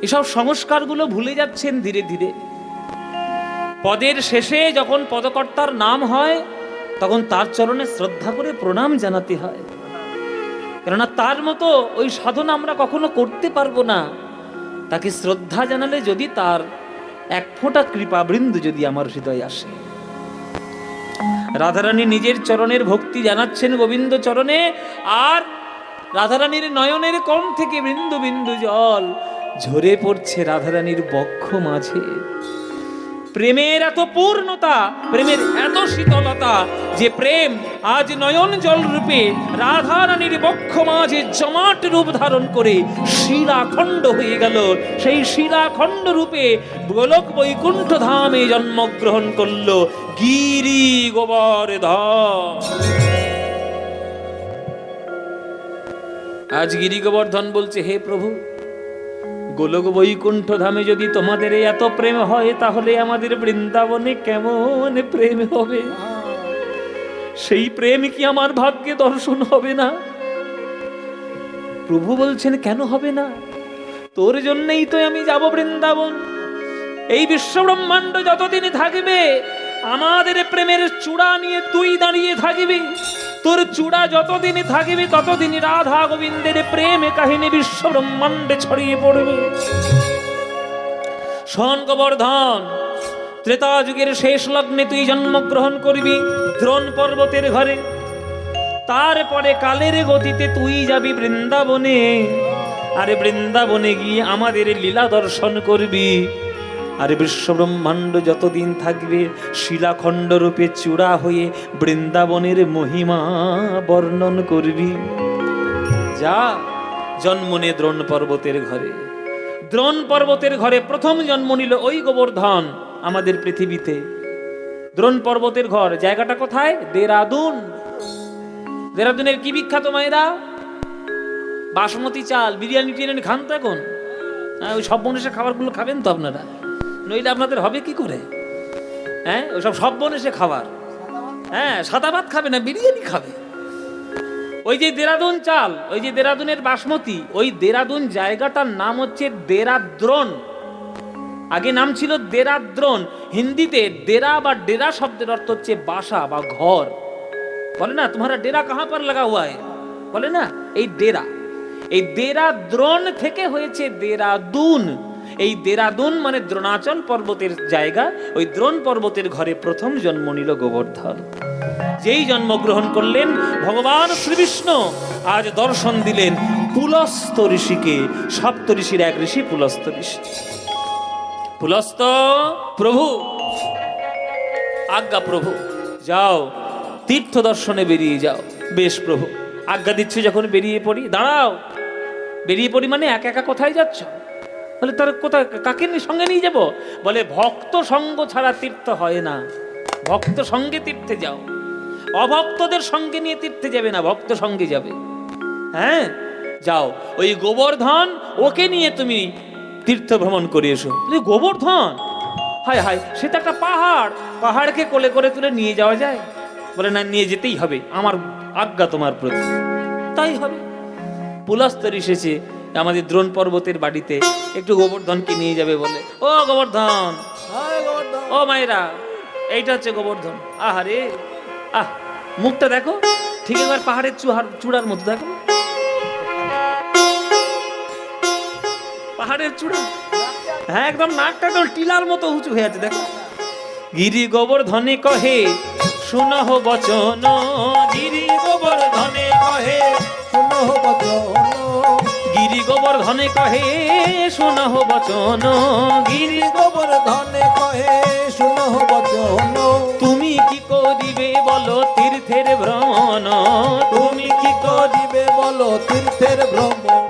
এসব সংস্কারগুলো ভুলে যাচ্ছেন ধীরে ধীরে। পদের শেষে যখন পদকর্তার নাম হয়, তখন তার চরণে শ্রদ্ধা করে প্রণাম জানাতে হয়। কেননা তার মতো ওই সাধনা আমরা কখনো করতে পারবো না। তাকে শ্রদ্ধা জানালে যদি তার এক ফোঁটা কৃপাবৃন্দ যদি আমার হৃদয়ে আসে। রাধারানী নিজের চরণের ভক্তি জানাচ্ছেন গোবিন্দ চরণে, আর রাধারানীর নয়নের কোণ থেকে বিন্দু বিন্দু জল ঝরে পড়ছে রাধারানীর বক্ষ মাঝে। প্রেমের এত পূর্ণতা, প্রেমের এত শীতলতা, যে প্রেম আজ নয়ন জল রূপে রাধারানীর বক্ষ মাঝে জমাট রূপ ধারণ করে শিলাখণ্ড হয়ে গেল। সেই শিলাখণ্ড রূপে গোলক বৈকুণ্ঠ ধামে জন্মগ্রহণ করল গিরি গোবর্ধন। আজ গিরি গোবর্ধন বলছে, হে প্রভু, গোলক বৈকুণ্ঠ ধামে যদি তোমাদের এত প্রেম হয়, তাহলে আমাদের বৃন্দাবনে কেমন প্রেম হবে? সেই প্রেম কি আমার ভাগ্যে দর্শন হবে না? প্রভু বলছেন, কেন হবে না? তোর জন্যই তো আমি যাব বৃন্দাবন। এই বিশ্ব ব্রহ্মাণ্ড যতদিন থাকবে, আমাদের প্রেমের চূড়া নিয়ে তুই দাঁড়িয়ে থাকবি। তোর চূড়া যতদিন থাকবে, ততদিন রাধা গোবিন্দের প্রেম কাহিনী বিশ্ব ব্রহ্মাণ্ডে ছড়িয়ে পড়বে। শোন গোবর্ধন, ত্রেতা যুগের শেষ লগ্নে তুই জন্মগ্রহণ করবি দ্রোণ পর্বতের ঘরে। তারপরে কালের গতিতে তুই যাবি বৃন্দাবনে। আরে বৃন্দাবনে গিয়ে আমাদের লীলা দর্শন করবি। আর বিশ্ব ব্রহ্মাণ্ড যতদিন থাকবে, শিলাখণ্ড রূপে চূড়া হয়ে বৃন্দাবনের মহিমা বর্ণন করবি। যা, জন্ম নে দ্রোণ পর্বতের ঘরে। দ্রোণ পর্বতের ঘরে প্রথম জন্ম নিল ওই গোবর্ধন আমাদের পৃথিবীতে। দ্রোণ পর্বতের ঘর, জায়গাটা কোথায়? দেরাদুন। দেরাদুনের কি বিখ্যাত মায়েরা? বাসমতি চাল, বিরিয়ানি টিরিয়ানি খান তো এখন। ওই সব বনেশে খাবারগুলো খাবেন তো আপনারা, নইলে আপনাদের হবে কি করে? হ্যাঁ, ওইসব সব বনেশে খাবার। হ্যাঁ, সাদা ভাত খাবে না, বিরিয়ানি খাবে। ওই যে দেরাদুন চাল, ওই যে দেরাদুনের বাসমতি, ওই দেরাদুন জায়গাটার নাম হচ্ছে দেরাদ্রোন। আগে নাম ছিল দেরাদ্রোন। হিন্দিতে দেরা বা ডেরা শব্দের অর্থ হচ্ছে বাসা বা ঘর। বলে না তোমারা ডেরা কাহাঁ পর লাগা হুয়া है, বলে না, এই ডেরা। এই দেরাদ্রোন থেকে হয়েছে দেরাদুন। এই দেরাদুন মানে দ্রোণাচল পর্বতের জায়গা। ওই দ্রোণ পর্বতের ঘরে প্রথম জন্ম নিল গোবর্ধন। যেই জন্মগ্রহণ করলেন ভগবান শ্রীবিষ্ণু আজ দর্শন দিলেন পুলস্ত ঋষিকে। সপ্ত ঋষির এক ঋষি পুলস্ত ঋষি। পুলস্ত প্রভু, আজ্ঞা প্রভু, যাও তীর্থ দর্শনে বেরিয়ে যাও। বেশ প্রভু, আজ্ঞা দিচ্ছি, যখন বেরিয়ে পড়ি। দাঁড়াও, বেরিয়ে পড়ি মানে একা একা কোথায় যাচ্ছ? বলে তার কোথায়, কাকে সঙ্গে নিয়ে যাব? বলে ভক্ত সঙ্গ ছাড়া তীর্থ হয় না, ভক্ত সঙ্গে তীর্থে যাও। অভক্তদের সঙ্গে নিয়ে তীর্থে যাবে না, ভক্ত সঙ্গে যাবে। হ্যাঁ, যাও, ওই গোবর্ধন ওকে নিয়ে তুমি তীর্থ ভ্রমণ করে এসো। গোবর্ধন, হায় হায়, সে তো একটা পাহাড়, পাহাড়কে কোলে করে তুলে নিয়ে যাওয়া যায়? বলে না, নিয়ে যেতেই হবে, আমার আজ্ঞা তোমার প্রতি। তাই হবে। পুলস্ত এসেছে আমাদের দ্রোণ পর্বতের বাড়িতে, একটু গোবর্ধনকে নিয়ে যাবে বলে। ও গোবর্ধন, ও মায়েরা, এইটা হচ্ছে গোবর্ধন। আহারে, আহ, মুখটা দেখো, ঠিক এবার পাহাড়ের চূড়ার মতো দেখো, পাহাড়ের চূড়া। হ্যাঁ, একদম নাকটা একদম টিলার মতো উঁচু হয়ে আছে, দেখো। গিরি গোবর্ধনে কহে শুনহ বচন, গিরি গোবর্ধনে কহে শুনহ বচন, গিরি গোবর্ধনে কহে শুনহ বচন, গিরি গোবর্ধনে কহে শুনহ বচন। তুমি কি করিবে বলো তীর্থের ভ্রমণ, তুমি কি করিবে বলো তীর্থের ভ্রমণ।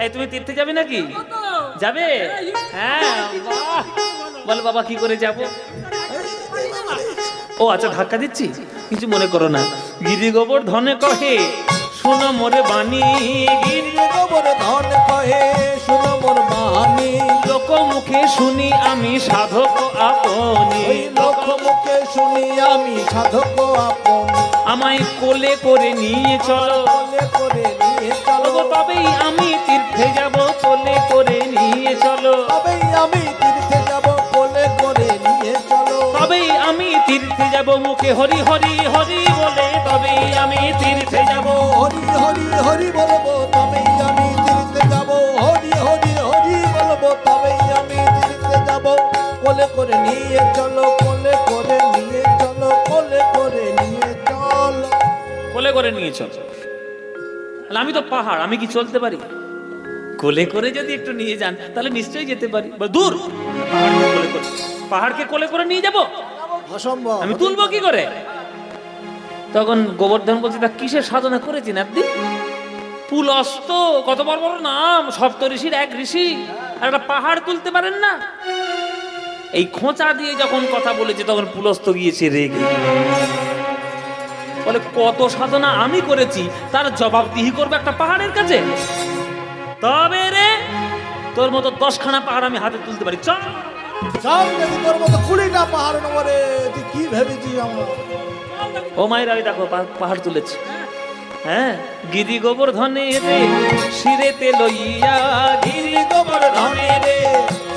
এই তুমি তীর্থে যাবে নাকি? যাবে? হ্যাঁ, বাহ। বল বাবা, কি করে যাব? ও আচ্ছা, ধাক্কা দিচ্ছি, কিছু মনে করো না। গিরি গোবর্ধনে কহে শুনো মোরে বাণী, গিরি গোবর্ধনে কহে শুনো মোর বাণী। লোক মুখে শুনি আমি সাধক আপনি, ওই লোক মুখে শুনি আমি সাধক আপন। আমায় কোলে করে নিয়ে চলো, কোলে করে নিয়ে চলো, ওগো তবেই আমি তীর্থে যাব, কোলে করে নিয়ে চলো, তবেই আমি তীর্থে যাব, কোলে করে নিয়ে চলো, তবেই আমি তীর্থে যাব। মুখে হরি হরি হরি বলে তবেই আমি তীর্থে যাব। হরি হরি হরি বলবো, তবেই আমি তীর্থে যাব। হরি হরি হরি বলবো, তবেই আমি তীর্থে যাব। কোলে করে নিয়ে চলো, কোলে করে নিয়ে চলো, কোলে করে নিয়ে চলো। কোলে করে নিয়ে চলো। আমি তো পাহাড়, আমি কি চলতে পারি? কোলে করে যদি একটু নিয়ে যান তাহলে নিশ্চয়ই যেতে পারি। দূর, পাহাড়কে কোলে করে, পাহাড়কে কোলে করে নিয়ে যাব, অসম্ভব। আমি তুলবো কি করে? তখন গোবর্ধন বলছে, তা কিসের সাধনা করেছেন আপনি? পুলস্ত, কত বড় বড় নাম, সপ্ত ঋষির এক ঋষি, আর একটা পাহাড় তুলতে পারেন না? এই খোঁচা দিয়ে যখন কথা বলেছে তখন পুলস্ত গিয়েছে রেগে। বলে, কত সাধনা আমি করেছি, তার জবাবদিহি করবে একটা পাহাড়ের কাছে? তবে রে, তোর মতো 10খানা পাহাড় আমি হাতে তুলতে পারি, চল। সব যদি তোর মতো 20টা পাহাড় নম্বরে, তুই কি ভেবেছিস আমরা? ও মায়ের, আমি দেখো পাহাড় তুলেছি। হ্যাঁ, গিরি গোবর্ধনে রে শিরেতে লইয়া, গিরি গোবর্ধনে রে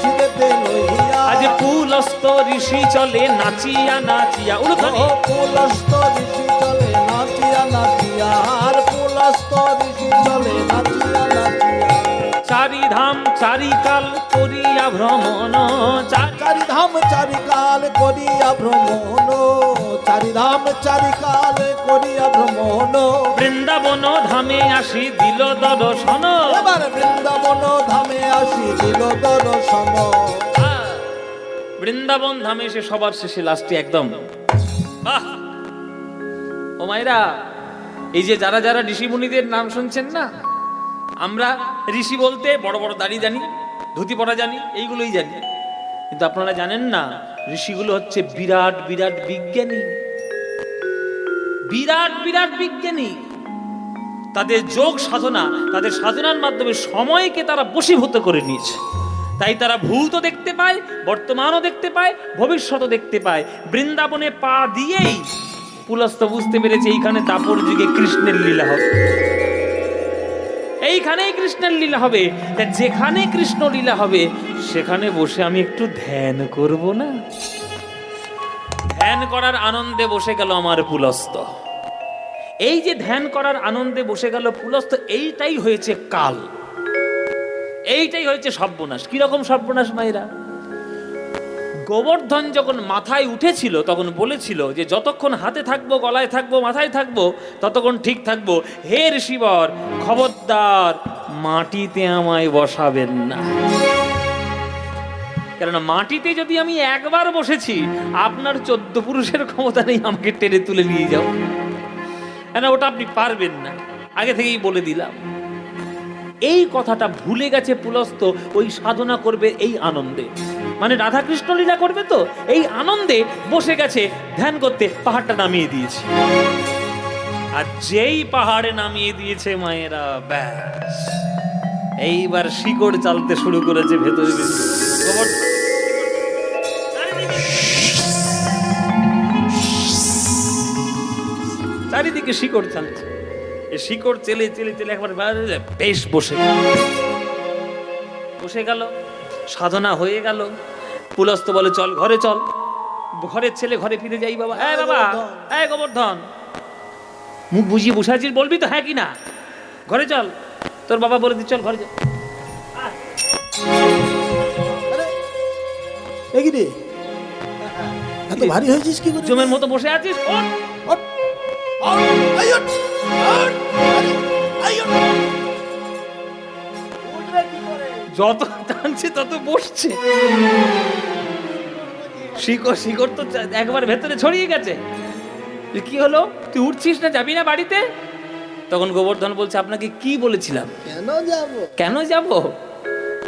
শিরেতে লইয়া, আজ পুলস্ত ঋষি চলে নাচিয়া নাচিয়া। উলুধ্বনি। ও পুলস্ত ঋষি চলে নাচিয়া নাচিয়া, আর পুলস্ত ঋষি চলে নাচিয়া নাচিয়া। চারিধাম চারিকাল করিয়া ভ্রমণ, চারিধাম চারিকাল করিয়া ভ্রমণ, চারিধাম চারিকাল করিয়া ভ্রমণ। বৃন্দাবন ধামে আসি দিল দর্শন, এবার বৃন্দাবন ধামে আসি দিল দর্শন। বৃন্দাবন ধামে এসে সবার শেষে লাস্টে একদম, বাহ। ও মায়েরা, এই যে যারা যারা ঋষি মুনিদের নাম শুনছেন না, আমরা ঋষি বলতে বড় বড় দাড়ি জানি, ধুতি পরা জানি, এইগুলোই জানি। কিন্তু আপনারা জানেন না, ঋষিগুলো হচ্ছে বিরাট বিরাট বিজ্ঞানী, বিরাট বিরাট বিজ্ঞানী। তাদের যোগ সাধনা, তাদের সাধনার মাধ্যমে সময়কে তারা বশীভূত করে নিয়েছে। তাই তারা ভূতও দেখতে পায়, বর্তমানও দেখতে পায়, ভবিষ্যৎও দেখতে পায়। বৃন্দাবনে পা দিয়েই পুলস্ত বুঝতে পেরেছে এইখানে দাপর যুগে কৃষ্ণের লীলা হবে, এইখানেই কৃষ্ণের লীলা হবে। যেখানে কৃষ্ণ লীলা হবে সেখানে বসে আমি একটু ধ্যান করব না? ধ্যান করার আনন্দে বসে গেল আমার পুলস্ত। এই যে ধ্যান করার আনন্দে বসে গেল পুলস্ত, এইটাই হয়েছে কাল, এইটাই হয়েছে সর্বনাশ। কিরকম সর্বনাশ মায়েরা? গোবর্ধন যখন মাথায় উঠেছিল তখন বলেছিল যে যতক্ষণ হাতে থাকবো, গলায় থাকবো, মাথায় থাকবো, ততক্ষণ ঠিক থাকবো। হে ঋষিবর, খবরদার মাটিতে আমায় বসাবেন না, কেননা মাটিতে যদি আমি একবার বসেছি আপনার 14 পুরুষের ক্ষমতা নেই আমাকে টেনে তুলে নিয়ে যাও, কেন ওটা আপনি পারবেন না, আগে থেকেই বলে দিলাম। এই কথাটা ভুলে গেছে পুলস্ত, ওই সাধনা করবে এই আনন্দে, মানে রাধাকৃষ্ণ লীলা করবে তো এই আনন্দে বসে গেছে ধ্যান করতে। পাহাড়টা নামিয়ে দিয়েছে, আর যেই পাহাড়ে নামিয়ে দিয়েছে মায়েরা, ব্যাস এইবার শিকড় চালতে শুরু করেছে ভেতরে ভেতরে। চারিদিকে শিকড় চালছে, শিকড় চেলে চেলে চেলে একবার বেশ বসে গেল, সাধনা হয়ে গেল। পুলস্ত বলে চল ঘরে চল, ঘরের ছেলে ঘরে ফিরে যাই। বাবা, হ্যাঁ বাবা, হ্যাঁ গোবর্ধন, মুখ বুঝিয়ে বসে আছিস, বলবি তো হ্যাঁ কি না? ঘরে চল, তোর বাবা বলে দিচ্ছ চল ঘরে চল। এত ভারী হয়েছিস কি করে? জমের মতো বসে আছিস, যত টানছে তত বসছে। শিকড় তো একবার ভেতরে ছড়িয়ে গেছে। কি হলো, তুই উঠছিস না, যাবি না বাড়িতে? তখন গোবর্ধন বলছে আপনাকে কি বলেছিলাম? কেন যাব?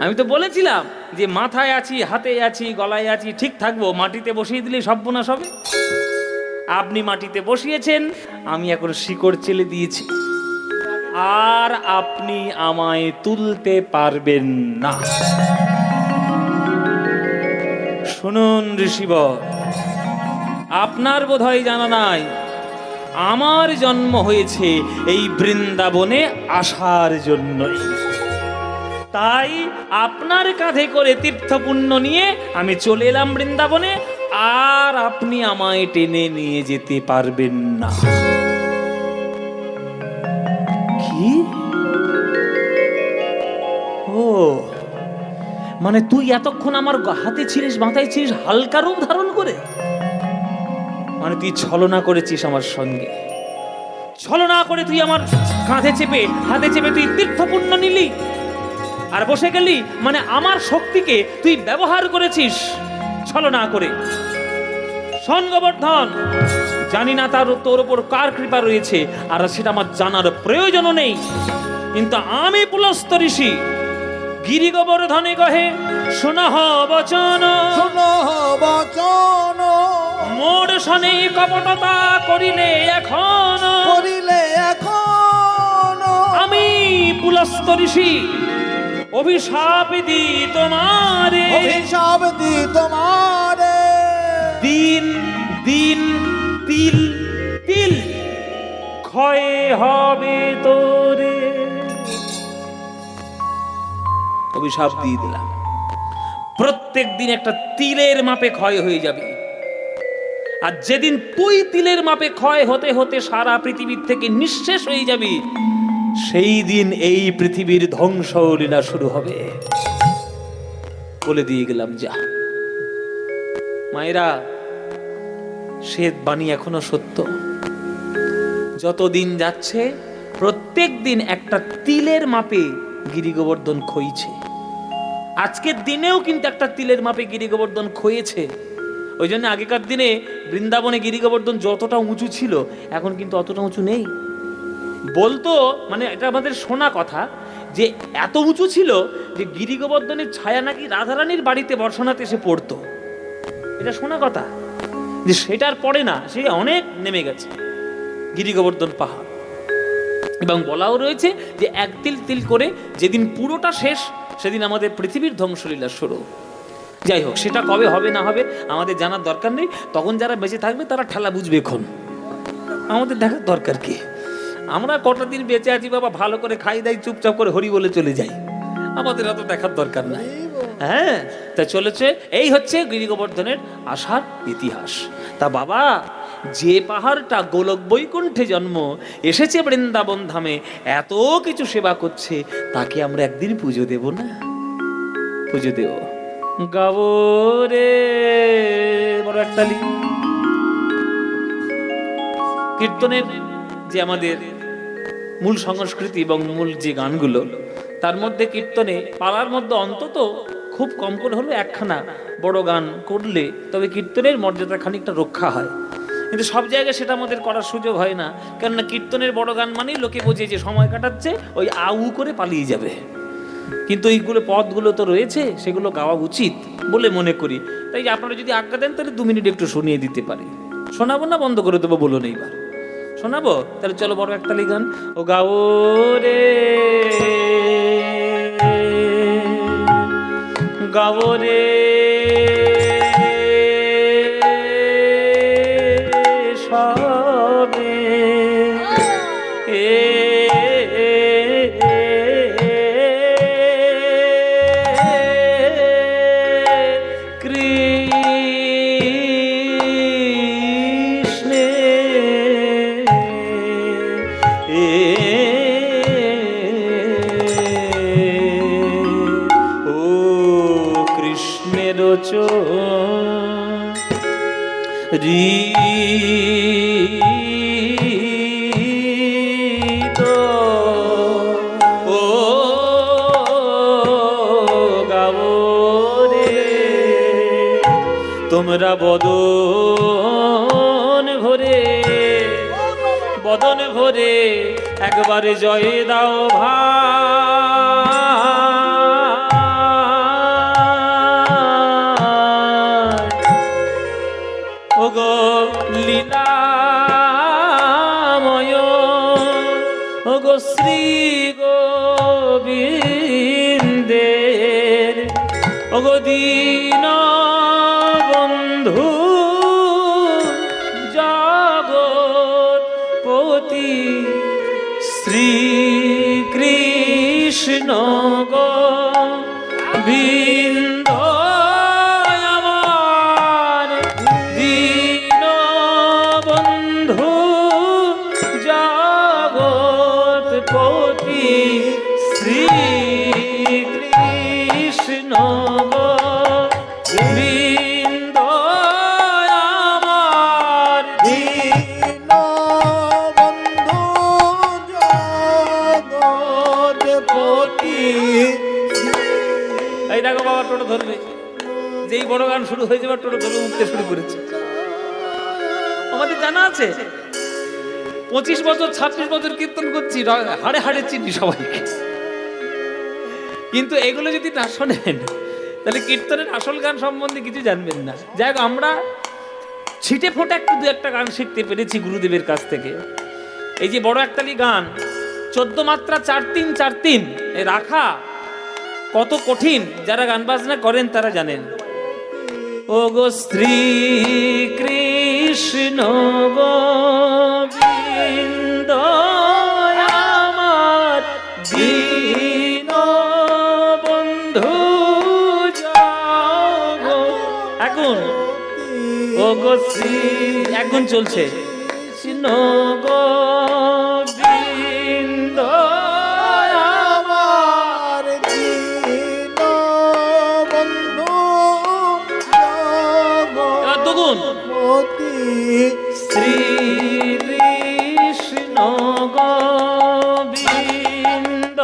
আমি তো বলেছিলাম যে মাথায় আছি, হাতে আছি, গলায় আছি, ঠিক থাকবো, মাটিতে বসিয়ে দিলেই সর্বনাশ হবে। আপনি মাটিতে বসিয়েছেন, আমি এখন শিকড় চেলে দিয়েছি, আর আপনি আমায় তুলতে পারবেন না। শুনুন ঋষিবর, আপনার বোধহয় জানা নাই, আমার জন্ম হয়েছে এই বৃন্দাবনে আসার জন্যই। তাই আপনার কাঁধে করে তীর্থপুণ্য নিয়ে আমি চলে এলাম বৃন্দাবনে, আর আপনি আমায় টেনে নিয়ে যেতে পারবেন না। কি? ও মানে তুই এতক্ষণ আমার হাতে ছিলিস, মাথায় ছিলিস, হালকা রূপ ধারণ করে, মানে তুই ছলনা করেছিস আমার সঙ্গে, ছলনা করে তুই আমার কাঁধে চেপে, হাতে চেপে তুই তীর্থপুণ্য নিলি আর বসে গেলি, মানে আমার শক্তিকে তুই ব্যবহার করেছিস ছলনা করে। শোন গোবর্ধন, জানি না তোর উপর কার কৃপা রয়েছে, আর সেটা আমার জানার প্রয়োজনও নেই, কিন্তু আমি পুলস্ত ঋষি গিরি গোবর্ধনে কহে শোনহ বচন, মোর শনে কপটতা করিলে এখন, আমি পুলস্ত ঋষি অভিশাপ দি তোমারে, দিন দিন তিল তিল ক্ষয় হবে তোরে। অভিশাপ দিয়ে দিলাম, প্রত্যেক দিন একটা তিলের মাপে ক্ষয় হয়ে যাবে। আর যেদিন তুই তিলের মাপে ক্ষয় হতে হতে সারা পৃথিবীর থেকে নিঃশেষ হয়ে যাবি, সেই দিন এই পৃথিবীর ধ্বংস লীলা শুরু হবে। বলে দিয়ে গেলাম যা। মায়েরা, সে বাণী এখনো সত্য। যতদিন যাচ্ছে প্রত্যেক দিন একটা তিলের মাপে গিরি গোবর্ধন ক্ষয়ছে। আজকের দিনেও কিন্তু একটা তিলের মাপে গিরি গোবর্ধন ক্ষয়েছে। ওই জন্য আগেকার দিনে বৃন্দাবনে গিরি গোবর্ধন যতটা উঁচু ছিল, এখন কিন্তু অতটা উঁচু নেই। বলতো, মানে এটা আমাদের শোনা কথা, যে এত উঁচু ছিল যে গিরি গোবর্ধনের ছায়া নাকি রাধারানীর বাড়িতে বর্ষানাতে এসে পড়তো। এটা শোনা কথা, যে সেটার পরে না, সে অনেক নেমে গেছে গিরি গোবর্ধন পাহাড়। এবং বলাও রয়েছে যে এক তিল তিল করে যেদিন পুরোটা শেষ, সেদিন আমাদের পৃথিবীর ধ্বংসলীলা শুরু। যাই হোক, সেটা কবে হবে না হবে আমাদের জানার দরকার নেই। তখন যারা বেঁচে থাকবে তারা ঠেলা বুঝবে এখন, আমাদের দেখার দরকার কি? আমরা কটা দিন বেঁচে আছি বাবা, ভালো করে খাই দাই, চুপচাপ করে হরি বলে চলে যাই, আমাদের অত দেখার দরকার নাই। হ্যাঁ, তা চলেছে, এই হচ্ছে গিরি গোবর্ধনের আসার ইতিহাস। তা বাবা, যে পাহাড়টা গোলক বৈকুণ্ঠে জন্ম, এসেছে বৃন্দাবন ধামে, এত কিছু সেবা করছে, তাকে আমরা একদিন পুজো দেব না? পুজো দেব। গাবো রে বড় একতালি। কীর্তনের যে আমাদের মূল সংস্কৃতি এবং মূল যে গানগুলো, তার মধ্যে কীর্তনে পাড়ার মধ্যে অন্তত খুব কম করে হলো একখানা বড় গান করলে তবে কীর্তনের মর্যাদা খানিকটা রক্ষা হয়। কিন্তু সব জায়গায় সেটা আমাদের করার সুযোগ হয় না, কেননা কীর্তনের বড় গান মানেই লোকে বোঝে যে সময় কাটাচ্ছে, ওই আউ করে পালিয়ে যাবে। কিন্তু এইগুলো পদগুলো তো রয়েছে, সেগুলো গাওয়া উচিত বলে মনে করি। তাই আপনারা যদি আজ্ঞা দেন তাহলে 2 মিনিট একটু শুনিয়ে দিতে পারি। শোনাবো না বন্ধ করে দেবো বলুন? এইবার শোনাবো? তাহলে চলো বড় একতালি গান। ও গাও রে গাও রে সবে তোমরা বদন ভরে একবারে জয় দাও ভাই। ওগো লীলাময়, ওগো শ্রী গোবিন্দের, ওগো দীন বন্ধু জগৎপতি শ্রীকৃষ্ণ গোবিন্দ আমার দীন বন্ধু জগৎপতি শ্রীকৃষ্ণ গোবিন্দ আমার দীন বন্ধু জগৎপতি। এই দেখো বাবা, টোটো ধরবে, যেই বড় গান শুরু হয়ে যাবে টোটো ধরবে, উঠতে শুরু করেছে। আমাদের জানা আছে 25 বছর 26 বছর কীর্তন করছি, হাড়ে হাড়ে চিনি সবাইকে। কিন্তু এগুলো যদি না শোনেন তাহলে কীর্তনের আসল গান সম্বন্ধে কিছু জানবেন না। যাই হোক, আমরা ছিটে ফোটে একটু 2-1টা গান শিখতে পেরেছি গুরুদেবের কাছ থেকে। এই যে বড় একতালি গান 14 মাত্রা 4-3 4-3 এ রাখা কত কঠিন, যারা গান বাজনা করেন তারা জানেন। ও গো শ্রী কৃষ্ণ গোবিন্দ আমার দীন বন্ধু এখন ও গো শ্রী এখন চলছে কৃষ্ণ গোবিন্দ আমার দীন বন্ধু জগৎপতি শ্রী কৃষ্ণ গোবিন্দ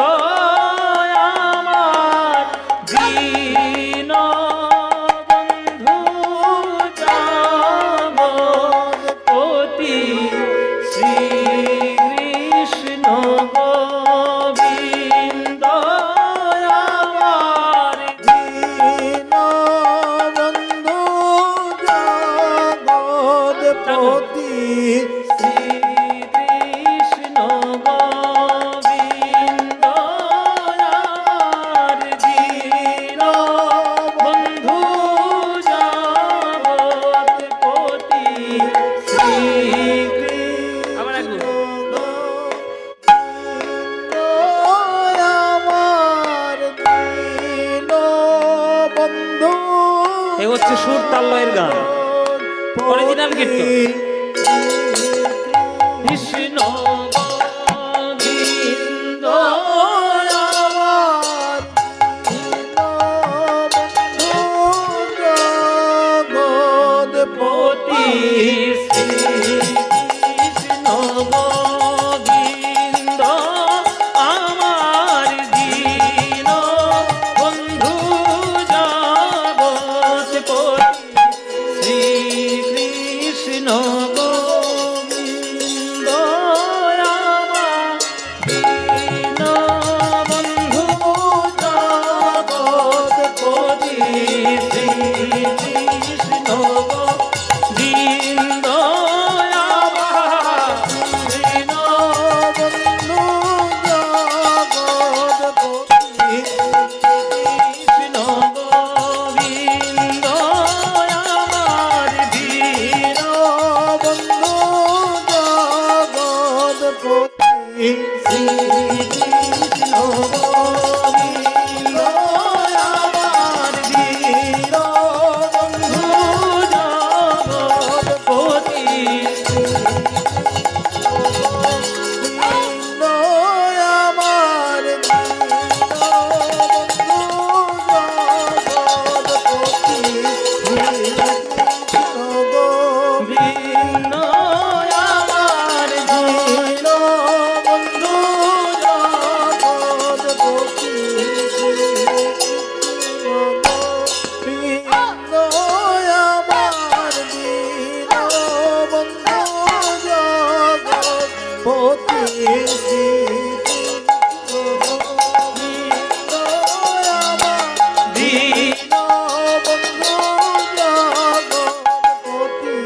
আমার দীন বন্ধু জগৎপতি শ্রী কৃষ্ণ গোবিন্দ আমার দীন বন্ধু জগৎপতি শ্রী কৃষ্ণ গোবিন্দ আমার দীন অরিজিনাল কীর্তন। কৃষ্ণ গোবিন্দ পতি শ্রীকৃষ্ণ গোবিন্দ আমার দীন বন্ধু জগৎপতি শ্রীকৃষ্ণ গোবিন্দ আমার দীন বন্ধু জগৎপতি শ্রীকৃষ্ণ গোবিন্দ আমার দীন বন্ধু জগৎপতি কৃষ্ণ গোবিন্দ আমার দীন বন্ধু জগৎপতি শ্রীকৃষ্ণ গোবিন্দ আমার দীন বন্ধু জগৎপতি গোবিন্দ আমার দীন বন্ধু জগৎপতি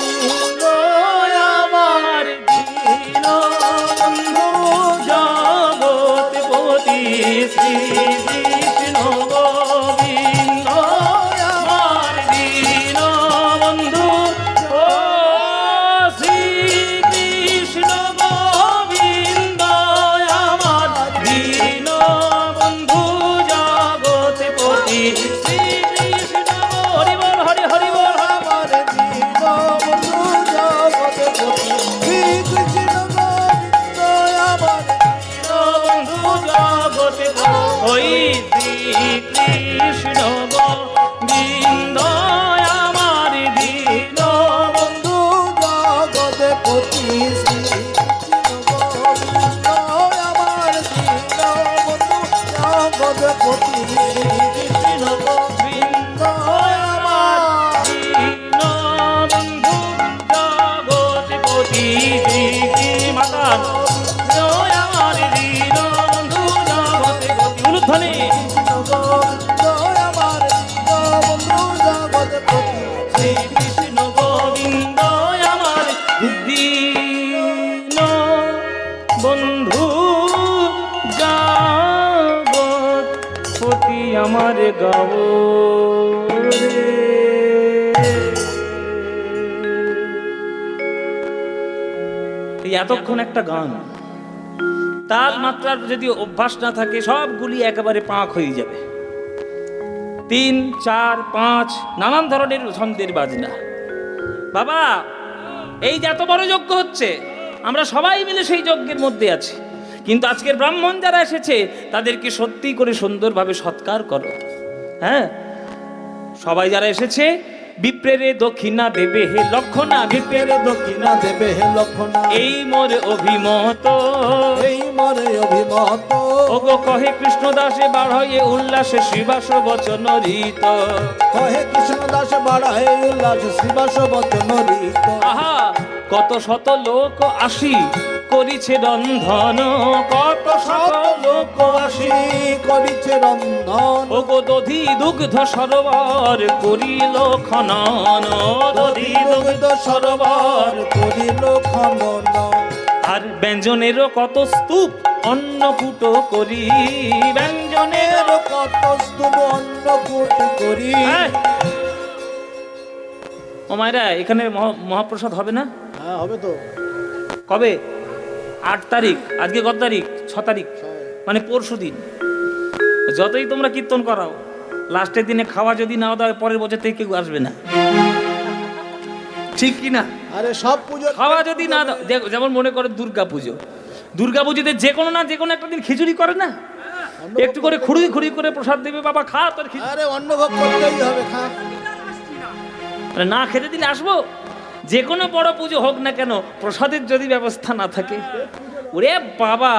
দীন আমার দীন বন্ধু জগৎপতি শ্রীকৃষ্ণ গোবিন্দ আমার দীন বন্ধু ও শ্রীকৃষ্ণ গোবিন্দ আমার দীন বন্ধু জগৎপতি শ্রীকৃষ্ণ হরি বল হরি হরি বল আমার দীন বন্ধু জগৎপতি শ্রীকৃষ্ণ গোবিন্দ আমার বন্ধু জগতে ওই শ্রীকৃষ্ণ গোবিন্দ আমার দীন বন্ধু জগৎপতি শ্রীকৃষ্ণ গোবিন্দ আমার দীন বন্ধু জগৎপতি কৃষ্ণ গোবিন্দ আমার দীন বন্ধু জগৎপতি মাতা আমার দীন বন্ধু জগৎপতি উলুধ্বনি আমার বন্ধু জগৎপতি শ্রীকৃষ্ণ গোবিন্দ আমার দীন বন্ধু জগৎপতি আমার গাব এতক্ষণ একটা গান, তার মাত্রার যদি অভ্যাস না থাকে সবগুলি একেবারে পাক হয়ে যাবে। 3, 4, 5 নানান ধরনের ছন্দের বাজনা। বাবা, এই যে এত বড় যজ্ঞ হচ্ছে, আমরা সবাই মিলে সেই যজ্ঞের মধ্যে আছি, কিন্তু আজকের ব্রাহ্মণ যারা এসেছে তাদেরকে সত্যি করে সুন্দরভাবে সৎকার করো। হ্যাঁ, সবাই যারা এসেছে বিপ্রেরে দক্ষিণা দেবে হে লক্ষণা, বিপ্রের দক্ষিণা দেবে হে লক্ষণা, এই মোর অভিমত। এই মরে অভিমত। ওগো কহে কৃষ্ণ দাসে বাড়য়ে উল্লাসে শ্রীবাস বচন রীত। কহে কৃষ্ণ দাস বাড়ায় উল্লাস শ্রীবাস বচন রীত। আহা কত শত লোক আসি করিছে রন্ধন, কত শত লোক আসি করিছে রন্ধন, ওগো দধি দুগ্ধ সরোবর করিল খনন, দধি দুগ্ধ সরোবর। করিল খনন। আর ব্যঞ্জনেরও কত স্তূপ অন্নকূট করি, ব্যঞ্জনের এর কত স্তূপ অন্নকূট করি। ও মায়েরা এখানে মহাপ্রসাদ হবে না? হ্যাঁ হবে তো। কবে? 8 তারিখ। আজকে কত তারিখ? 6 তারিখ, মানে পরশু দিন। যতই তোমরা কীর্তন করাও, লাস্টের দিনে খাওয়া যদি নাও দাও, পরের বছর থেকে কেউ আসবে না, ঠিক কি না? আরে সব পুজো খাওয়া যদি না দাও, যেমন মনে করে দুর্গা পুজো, দুর্গা পুজোতে যে কোনো না যে কোনো একটা দিন খিচুড়ি করে না, একটু করে খুঁড়ি খুঁড়ি করে প্রসাদ দেবে, বাবা খা তোর খিচুড়ি। আরে অন্নভোগ করতেই হবে, খা। না খেতে দিলে আসবো? যে কোনো বড় পুজো হোক না কেন, প্রসাদের যদি ব্যবস্থা না থাকে, ওরে বাবা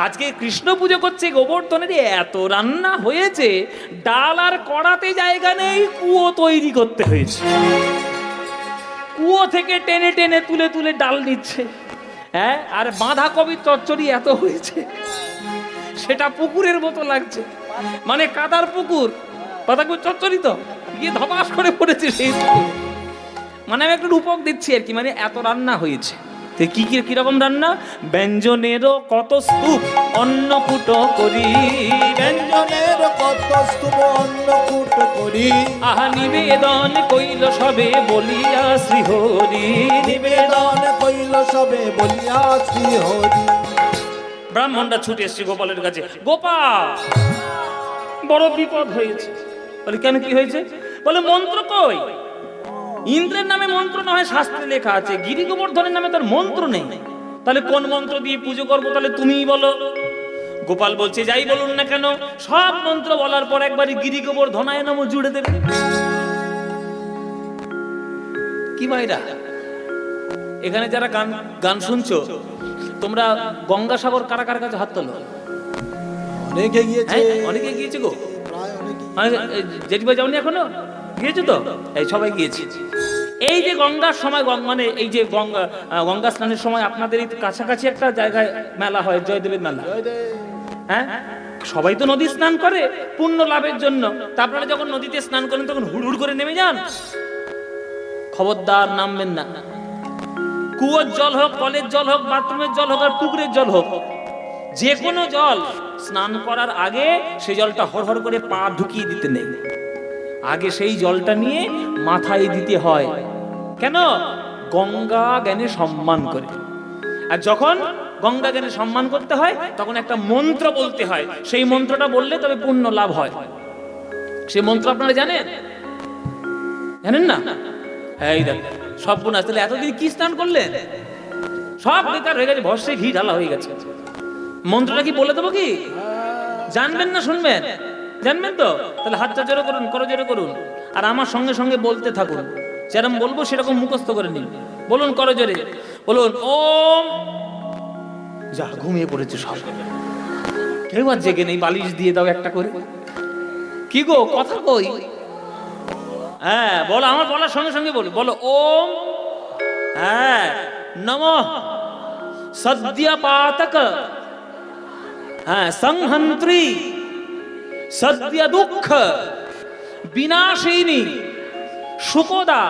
আজকে কৃষ্ণ পুজো করছে, গোবর্ধনের এত রান্না হয়েছে, ডাল আর কড়াতে জায়গা নেই, কুয়ো তৈরি করতে হয়েছে। কুয়ো থেকে টেনে টেনে তুলে তুলে ডাল নিচ্ছে। হ্যাঁ, আর বাঁধাকপির চচ্চড়ি এত হয়েছে, সেটা পুকুরের মতো লাগছে, মানে কাদার পুকুর, বাঁধাকপির চচ্চড়ি তো গিয়ে ধপাস করে পড়েছে সেই পুকুর। মানে আমি একটু রূপক দিচ্ছি আর কি, মানে এত রান্না হয়েছে। তো কি কিরকম রান্না? ব্যঞ্জনেরও কত স্তূপ অন্নকূট করি, ব্যঞ্জনের কত স্তূপ অন্নকূট করি। আহা নিবেদন কইল সবে বলিয়া শ্রীহরি, নিবেদন কইল সবে বলিয়া শ্রীহরি। ব্রাহ্মণরা ছুটে এসছে গোপালের কাছে, গোপাল বড় বিপদ হয়েছে। বলে কেন, কি হয়েছে? বলে মন্ত্র কই? ইন্দ্রের নামে মন্ত্র না হয় শাস্ত্রে লেখা আছে, গিরি গোবর্ধনের নামে তার মন্ত্র নেই, তাহলে কোন মন্ত্র দিয়ে পুজো করবো? তাহলে তুমিই বলো। গোপাল বলছে যাই বলুন না কেন, সব মন্ত্র বলার পর একবারই গিরি গোবর্ধনায় নাম জুড়ে দেবে। কি ভাইরা এখানে যারা গান গান শুনছো, তোমরা গঙ্গাসাগর কারা কার কাছে হাত তোলো? অনেকে গিয়েছে, অনেকে গিয়েছে গো, প্রায় অনেকে। মানে জেঠিমা যাওনি এখনো? গিয়েছো তো? এই সবাই গিয়েছি। এই যে গঙ্গার সময়, মানে এই যে গঙ্গা স্নানের সময় আপনাদের এই কাছাকাছি একটা জায়গায় মেলা হয়, জয়দেবের মেলা। হ্যাঁ, সবাই তো নদী স্নান করে পুণ্য লাভের জন্য। তা আপনারা যখন নদীতে স্নান করেন তখন হুড় করে নেমে যান, খবরদার নামবেন না। কুয়োর জল হোক, কলের জল হোক, বাথরুমের জল হোক, আর পুকুরের জল হোক, যে কোনো জল স্নান করার আগে সেই জলটা হরহর করে পা ঢুকিয়ে দিতে নেই, আগে সেই জলটা নিয়ে মাথায় দিতে হয়। কেন? গঙ্গা জ্ঞানে সম্মান করে। আর যখন গঙ্গা জ্ঞানে সম্মান করতে হয় তখন একটা মন্ত্র বলতে হয়, সেই মন্ত্রটা বললে তবে পুণ্য লাভ হয়। সেই মন্ত্র আপনারা জানেন? জানেন না? এই দেখ সব গুণ আসলে এতদিন কি স্নান করলেন, সব বেকার হয়ে গেছে, ভস্যে ঘি ঢালা হয়ে গেছে। মন্ত্রটা কি বলে দেবো কি? জানবেন না শুনবেন? জানবেন তো? তাহলে হাতটা জোরে করুন, করো জোরে করুন, আর আমার সঙ্গে সঙ্গে বলতে থাকুন। যেরকম বলবো সেরকম মুখস্থ করে নিন। বলুন করো জোরে, বলুন ওম। যা ঘুমিয়ে পড়েছে সব, কেউ আর জেগে নেই, বালিশ দিয়ে দাও একটা করে। কি গো কথা কই? হ্যাঁ বলো, আমার বলার সঙ্গে সঙ্গে বলো, বলো ওম। হ্যাঁ, নমঃ সদ্যপাতক, হ্যাঁ সংহন্ত্রী সদ্য দুঃখ বিনাশিনী সুকোদা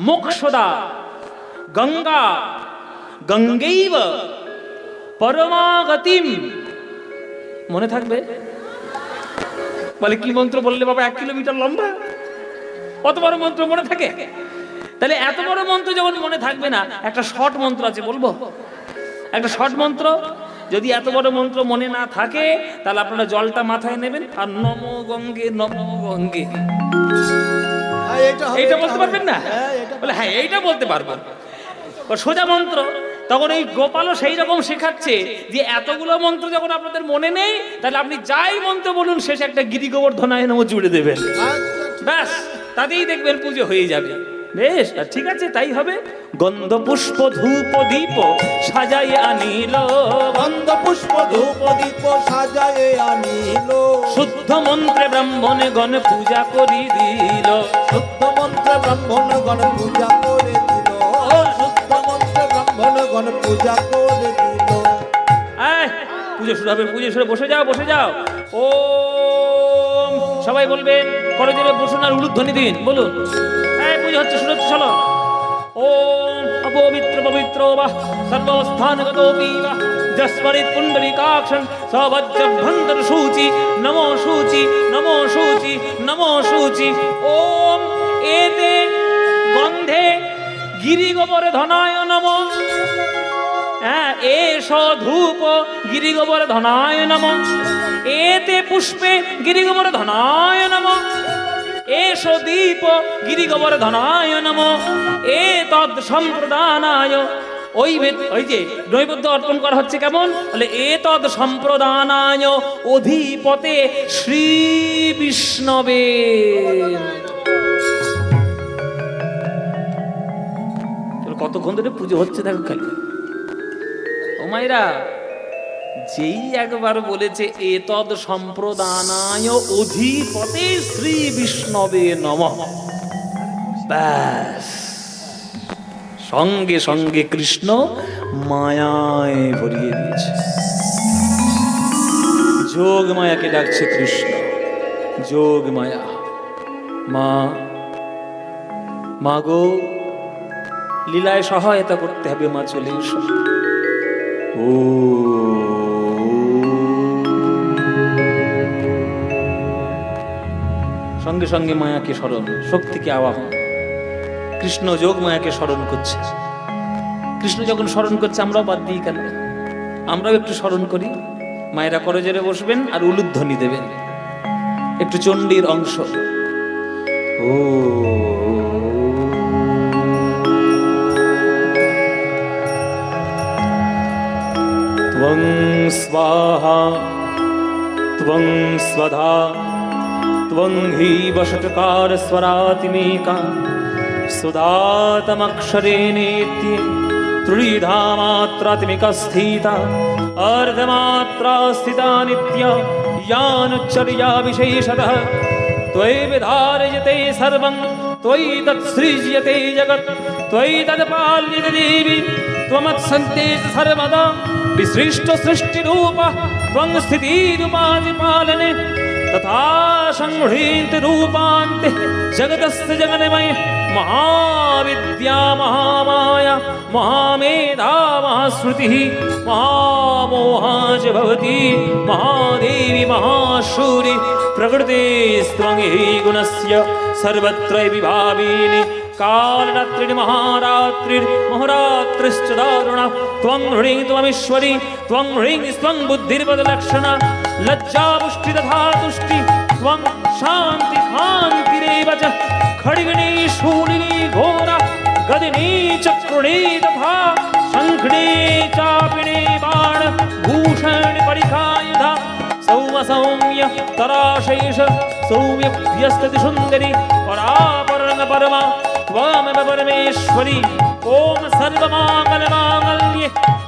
মোক্ষদা গঙ্গা গঙ্গৈব পরমাগতিম। মনে থাকবে? বলে কি মন্ত্র বললে বাবা 1 কিলোমিটার লম্বা? কত বড় মন্ত্র মনে থাকে? তাহলে এত বড় মন্ত্র যখন মনে থাকবে না, একটা শর্ট মন্ত্র আছে, বলবো একটা শর্ট মন্ত্র। যদি এত বড় মন্ত্র মনে না থাকে তাহলে আপনারা জলটা মাথায় নেবেন আর নমো গঙ্গে নমো গঙ্গে, এইটা বলতে পারবেন না? বলে হ্যাঁ এইটা বলতে পারবো, সোজা মন্ত্র। তখন এই গোপালও সেই রকম শেখাচ্ছে যে এতগুলো মন্ত্র যখন আপনাদের মনে নেই, তাহলে আপনি যাই মন্ত্র বলুন শেষে একটা গিরি গোবর্ধনায় নমঃ জুড়ে দেবেন, ব্যাস তাতেই দেখবেন পুজো হয়ে যাবে। বেশ, ঠিক আছে, তাই হবে। গন্ধ পুষ্প ধূপ দীপ সাজাই আনিল, গন্ধ পুষ্প ধূপ দীপ সাজায়ে আনিল, শুদ্ধ মন্ত্রে ব্রাহ্মণে গণ পূজা করি দিল, শুদ্ধ মন্ত্রে ব্রাহ্মণগণ পূজা করে দিল, শুদ্ধ মন্ত্রে ব্রাহ্মণগণ পূজা করে দিল। পুজো শুরু হবে, পুজো শুরু। বসে যাও, বসে যাও। ও সবাই বলবেন, করে দেবে, বসুন আর উলুধ্বনি দিন, বলুন। পুজো হচ্ছে, শুরু হচ্ছে, চলো। ওম অপবিত্র পবিত্র বা সর্বস্থানগতোপি বা যস্মরিত পুণ্ডরিকাক্ষং সবজ্জভন্তর সূচি নমো সূচি নমো সূচি নমো সূচি। ওম এতে গন্ধে গিরিগোবর ধনায় নমঃ। এষ ধূপ গিরিগোবর ধনায় নমঃ। এতে পুষ্পে গিরিগোবর ধনায় নমঃ। এষ দীপ গিরিগোবর ধনায় নমঃ। এতদ সম্প্রদানায়, ওই যে নৈবেদ্য অর্পণ করা হচ্ছে কেমন বলে, এতদ সম্প্রদানায় অধিপতে শ্রী বিষ্ণবে। কতক্ষণ ধরে পুজো হচ্ছে দেখো খালি। ও মায়েরা, যেই একবার বলেছে এতদ সম্প্রদানায় অধিপতে শ্রী বিষ্ণবে নমঃ, ব্যাস সঙ্গে সঙ্গে কৃষ্ণ মায়ায় ভরিয়ে দিয়েছে। যোগ মায়াকে ডাকছে কৃষ্ণ, যোগ মায়া। মা, মা গো, লীলায় সহায়তা করতে হবে, মা চলে এসো। ও সঙ্গে সঙ্গে মায়াকে স্মরণ, শক্তিকে আবাহন। কৃষ্ণ যোগ মায়াকে স্মরণ করছে। কৃষ্ণ যখন স্মরণ করছে, আমরাও বাদ দিই কেন? আমরাও একটু স্মরণ করি। মায়েরা করজোড়ে বসবেন আর উলুধ্বনি দেবেন, একটু চণ্ডীর অংশ। ও ত্বং স্বাহা ত্বং স্বধা ত্বং হি বশটকার স্বরাতিমেকা সুধাতমক্ষরেণেতি ত্রিধা মাত্রাত্মিকা স্থিতা অর্ধমাত্রা স্থিতা নিত্য ইয়ানুচ্চর্या বিশেষতঃ ত্বয়ি বিধারয়তে সর্বং ত্বয়ি তৎসৃজ্যতে জগৎ ত্বয়ি তৎপাল্যতে দেবী ত্বমৎসন্তেষ সর্বদা विसृष्ट सृष्टि रूप त्वं स्थिति रूपादि पालने तथा संगृहीत रूपान्ते जगतस्य जगन्मय महाविद्या महामाया महामेधा महाश्रुतिः महामोहा च भवति महादेवी महाशूरि प्रकृतिस्त्वं हि गुणस्य सर्वत्र विभाविनी कालरात्रि महारात्रिर्महोरात्रिश्च दारुणा त्वं ह्रीं त्वमीश्वरी त्वं ह्रीं स्वं बुद्धिर्वदलक्षणा लज्जा पुष्टि तथा तुष्टि त्वं शान्ति कान्तिरेव च खड्गिनी शूलिनी घोरा गदिनी चक्रुणी तथा शङ्खिनी चापिनी बाण भूषण परिखायुधा सौम सौम्य तराशैष सौम्यभ्यस्तति सुन्दरी परापरम परमा त्वमेव परमेश्वरी। ओम सर्वमांगल्ये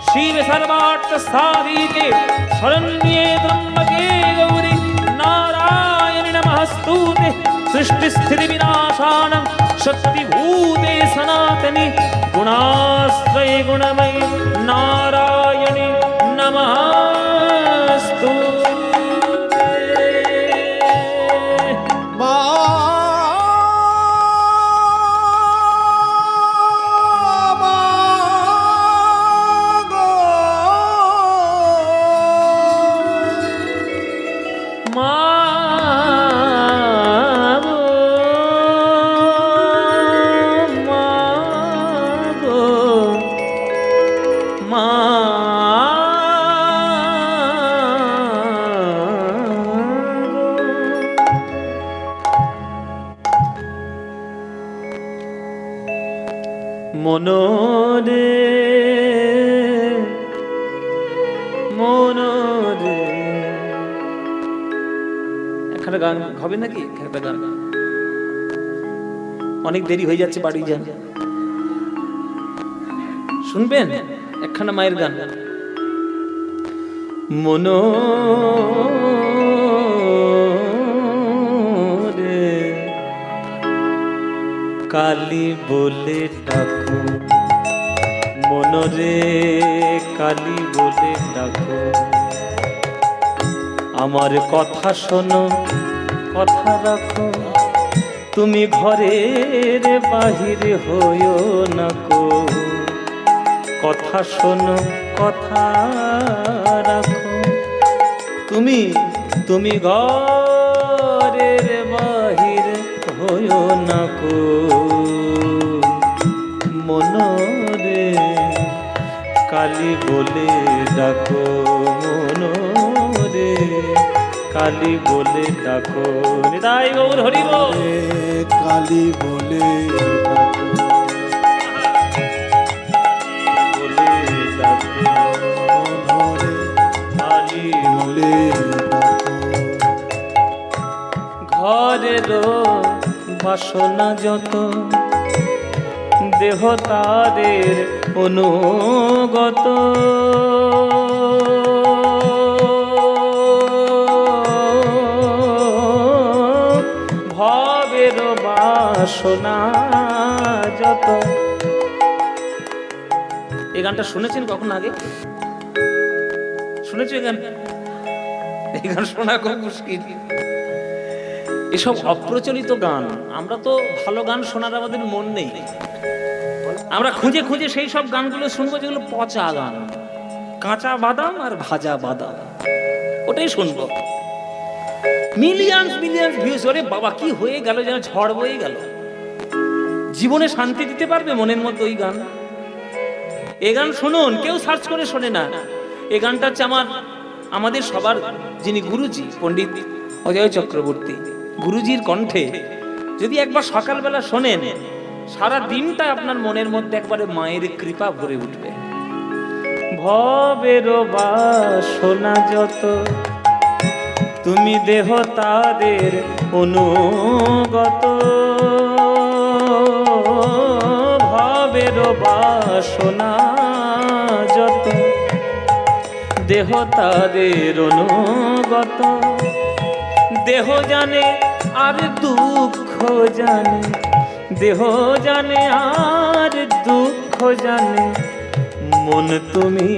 शिवे सर्वार्थसाधिके शरण्ये त्र्यंबके गौरी नारायणि नमस्तुते सृष्टिस्थिति विनाशानं शक्तिभूते सनातनि गुणाश्रये गुणमयि नारायणि नमस्तुते। মনরে মনরে, একটা গান হবে নাকি? একটা গান অনেক দেরি হয়ে যাচ্ছে, বাড়ি যান। শুনবেন একখানা মায়ের গান। মনো রে কালী বলে ডাকো, মনরে কালী বলে ডাকো, আমার কথা শোনো কথা রাখো, তুমি ঘরের বাহিরে হইও না কো, কথা শোনো কথা রাখো, তুমি তুমি ঘরের বাহিরে হইও না কো, মনরে কালী বলে ডাকো, মনরে কালী বলে ডাকো। নিতাই গৌর হরি বল। কালী বলে ডাকো, বলে ডাকো, মনরে কালী বলে ডাকো। ঘরের বাসনা যত দেহ তাদের অনুগত, ভবের বাসনা যত। এই গানটা শুনেছেন কখন আগে? শুনেছো এই গান? এই গান শোনা খুব মুশকিল। এসব অপ্রচলিত গান, আমরা তো ভালো গান শোনার আমাদের মন নেই, আমরা খুঁজে খুঁজে সেই সব গানগুলো শুনবো যেগুলো পচা গান, কাঁচা বাদাম আর ভাজা বাদাম, ওটাই শুনবো। Millions millions views. ওরে বাবা, কি হয়ে গেল, যেন ঝড় বয়ে গেল। জীবনে শান্তি দিতে পারবে মনের মধ্যে ওই গান? এই গান শুনুন, কেউ সার্চ করে শোনে না। এই গানটা হচ্ছে আমাদের সবার যিনি গুরুজি, পণ্ডিত অজয় চক্রবর্তী, গুরুজির কণ্ঠে যদি একবার সকালবেলা শোনেন, সারা দিনটা আপনার মনের মধ্যে একবারে মায়ের কৃপা ভরে উঠবে। ভবের বাসনা যত তুমি দেহ তাদের অনুগত, ভবের বাসনা যত দেহ তাদের অনুগত, দেহ জানে আর দুঃখ জানে, দেহ জানে আর দুঃখ জানে, মন তুমি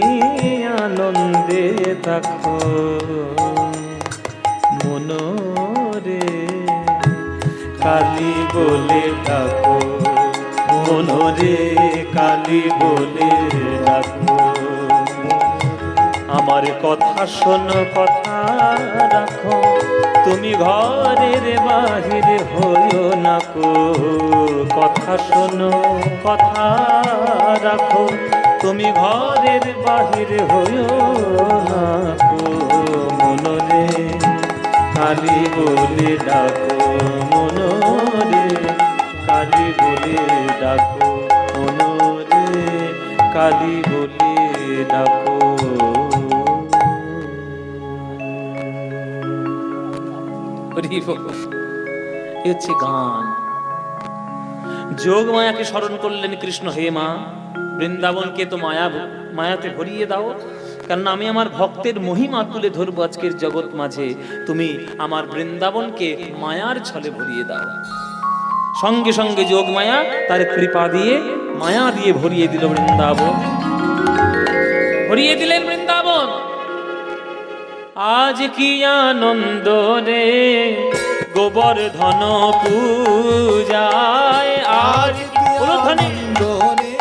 আনন্দে থাকো, মনরে কালী বলে ডাকো, মনরে কালী বলে ডাকো, আমার কথা শোনো কথা রাখো, তুমি ঘরের বাহিরে হইও না কো, কথা শোনো কথা রাখো, তুমি ঘরের বাহিরে হইও না কো, মনরে কালী বলে ডাকো, মনরে কালী বলে ডাকো, মনরে কালী বলে ডাকো। এ হচ্ছে গান। যোগ মায়াকে স্মরণ করলেন কৃষ্ণ, হে মা বৃন্দাবনকে তো মায়াতে ভরিয়ে দাও, কারণ আমি আমার ভক্তের মহিমা তুলে ধরবো আজকের জগৎ মাঝে, তুমি আমার বৃন্দাবনকে মায়ার ছলে ভরিয়ে দাও। সঙ্গে সঙ্গে যোগ মায়া তার কৃপা দিয়ে মায়া দিয়ে ভরিয়ে দিল বৃন্দাবন, ভরিয়ে দিলেন বৃন্দাবন। আজ কি আনন্দ রে গোবর্ধন পূজায়, আজ কি আনন্দ রে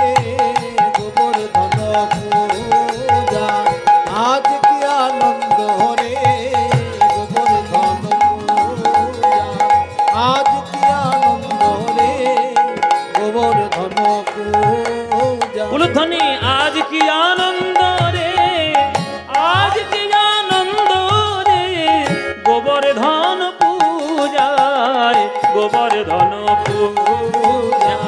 গোবর্ধন পূজা, আজ কি আনন্দ রে গোবর্ধন পূজা, আজ কি আনন্দ রে গোবর্ধন পূজা, উলুধ্বনি আজ কি আনন্দ রে, আজ কি আনন্দ রে গোবর্ধন পূজায়, গোবর্ধন পূজায়,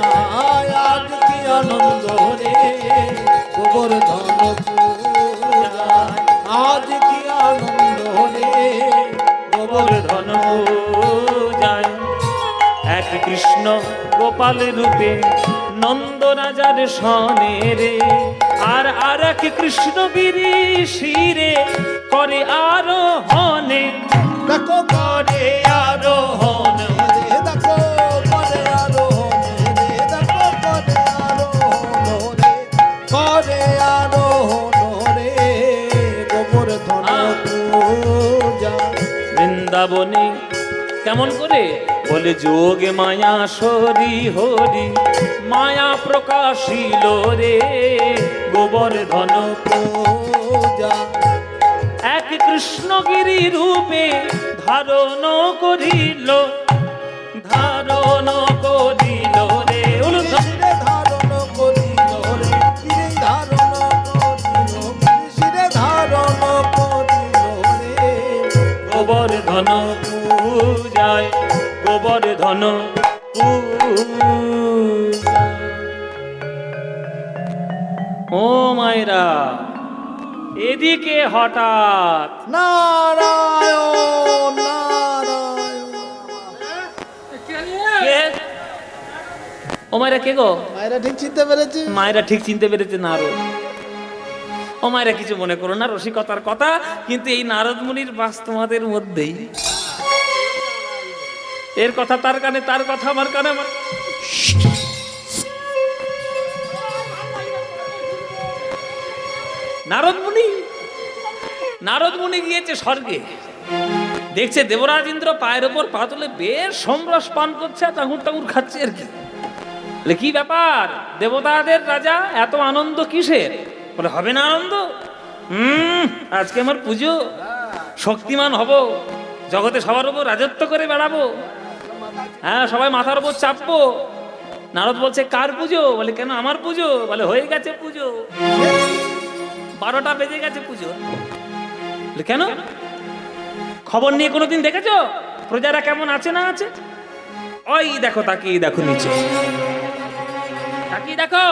আজ কি আনন্দ রে গোবর্ধন পূজায়, আজ কি আনন্দ রে গোবর্ধন পূজায়। এক কৃষ্ণ গোপাল রূপে নন্দ রাজার সনে রে। আর এক কৃষ্ণগিরি শিরে করে আরোহণে, দেখো করে আরোহণ। দেখো করে আরোহণ রে, দেখো করে আরোহণ রে, করে আরোহণ রে, গোবর্ধন পূজা। বৃন্দাবনে কেমন করে বলে যোগে মায়া সরি হরি মায়া প্রকাশিল রে গোবর্ধন পূজা। এক কৃষ্ণগিরি রূপে ধারণ করিল, ধারণ করিল রে শিরে ধারণ করিল রে, শিরে ধারণ করিল, শিরে ধারণ করিল রে, গোবর্ধন পূজায়, গোবর্ধন পূজা। ও মায়েরা, এদিকে হঠাৎ নারায়ণ নারায়ণ। কে? ও মায়েরা কে গো? মায়েরা ঠিক চিনতে পেরেছি? মায়েরা ঠিক চিনতে পেরেছে নারদ। ও মায়েরা কিছু মনে করো না, রসিকতার কথা, কিন্তু এই নারদ মুনির বাস তোমাদের মধ্যেই। এর কথা তার কানে, তার কথা আমার কানে, আমার নারদ মুনি, নারদ মুনি গিয়েছে স্বর্গে, দেখছে দেবরাজ ইন্দ্র পায়ের ওপর পা তুলে বেশ সমরস পান করছে, আর টাঙুর টাঙুর খাচ্ছে আর কি। বলে কি ব্যাপার, দেবতাদের রাজা, এত আনন্দ কিসের? বলে হবে না আনন্দ, আজকে আমার পুজো, শক্তিমান হব, জগতে সবার উপর রাজত্ব করে বেড়াবো, হ্যাঁ সবাই মাথার উপর চাপবো। নারদ বলছে কার পুজো? বলে কেন আমার পুজো? বলে হয়ে গেছে পুজো, 12টা বেজে গেছে পুজো। বলে কেন, খবর নিয়ে কোনোদিন দেখেছো প্রজারা কেমন আছে না আছে? ওই দেখো, তাকিয়ে দেখো নিচে, তাকিয়ে দেখো,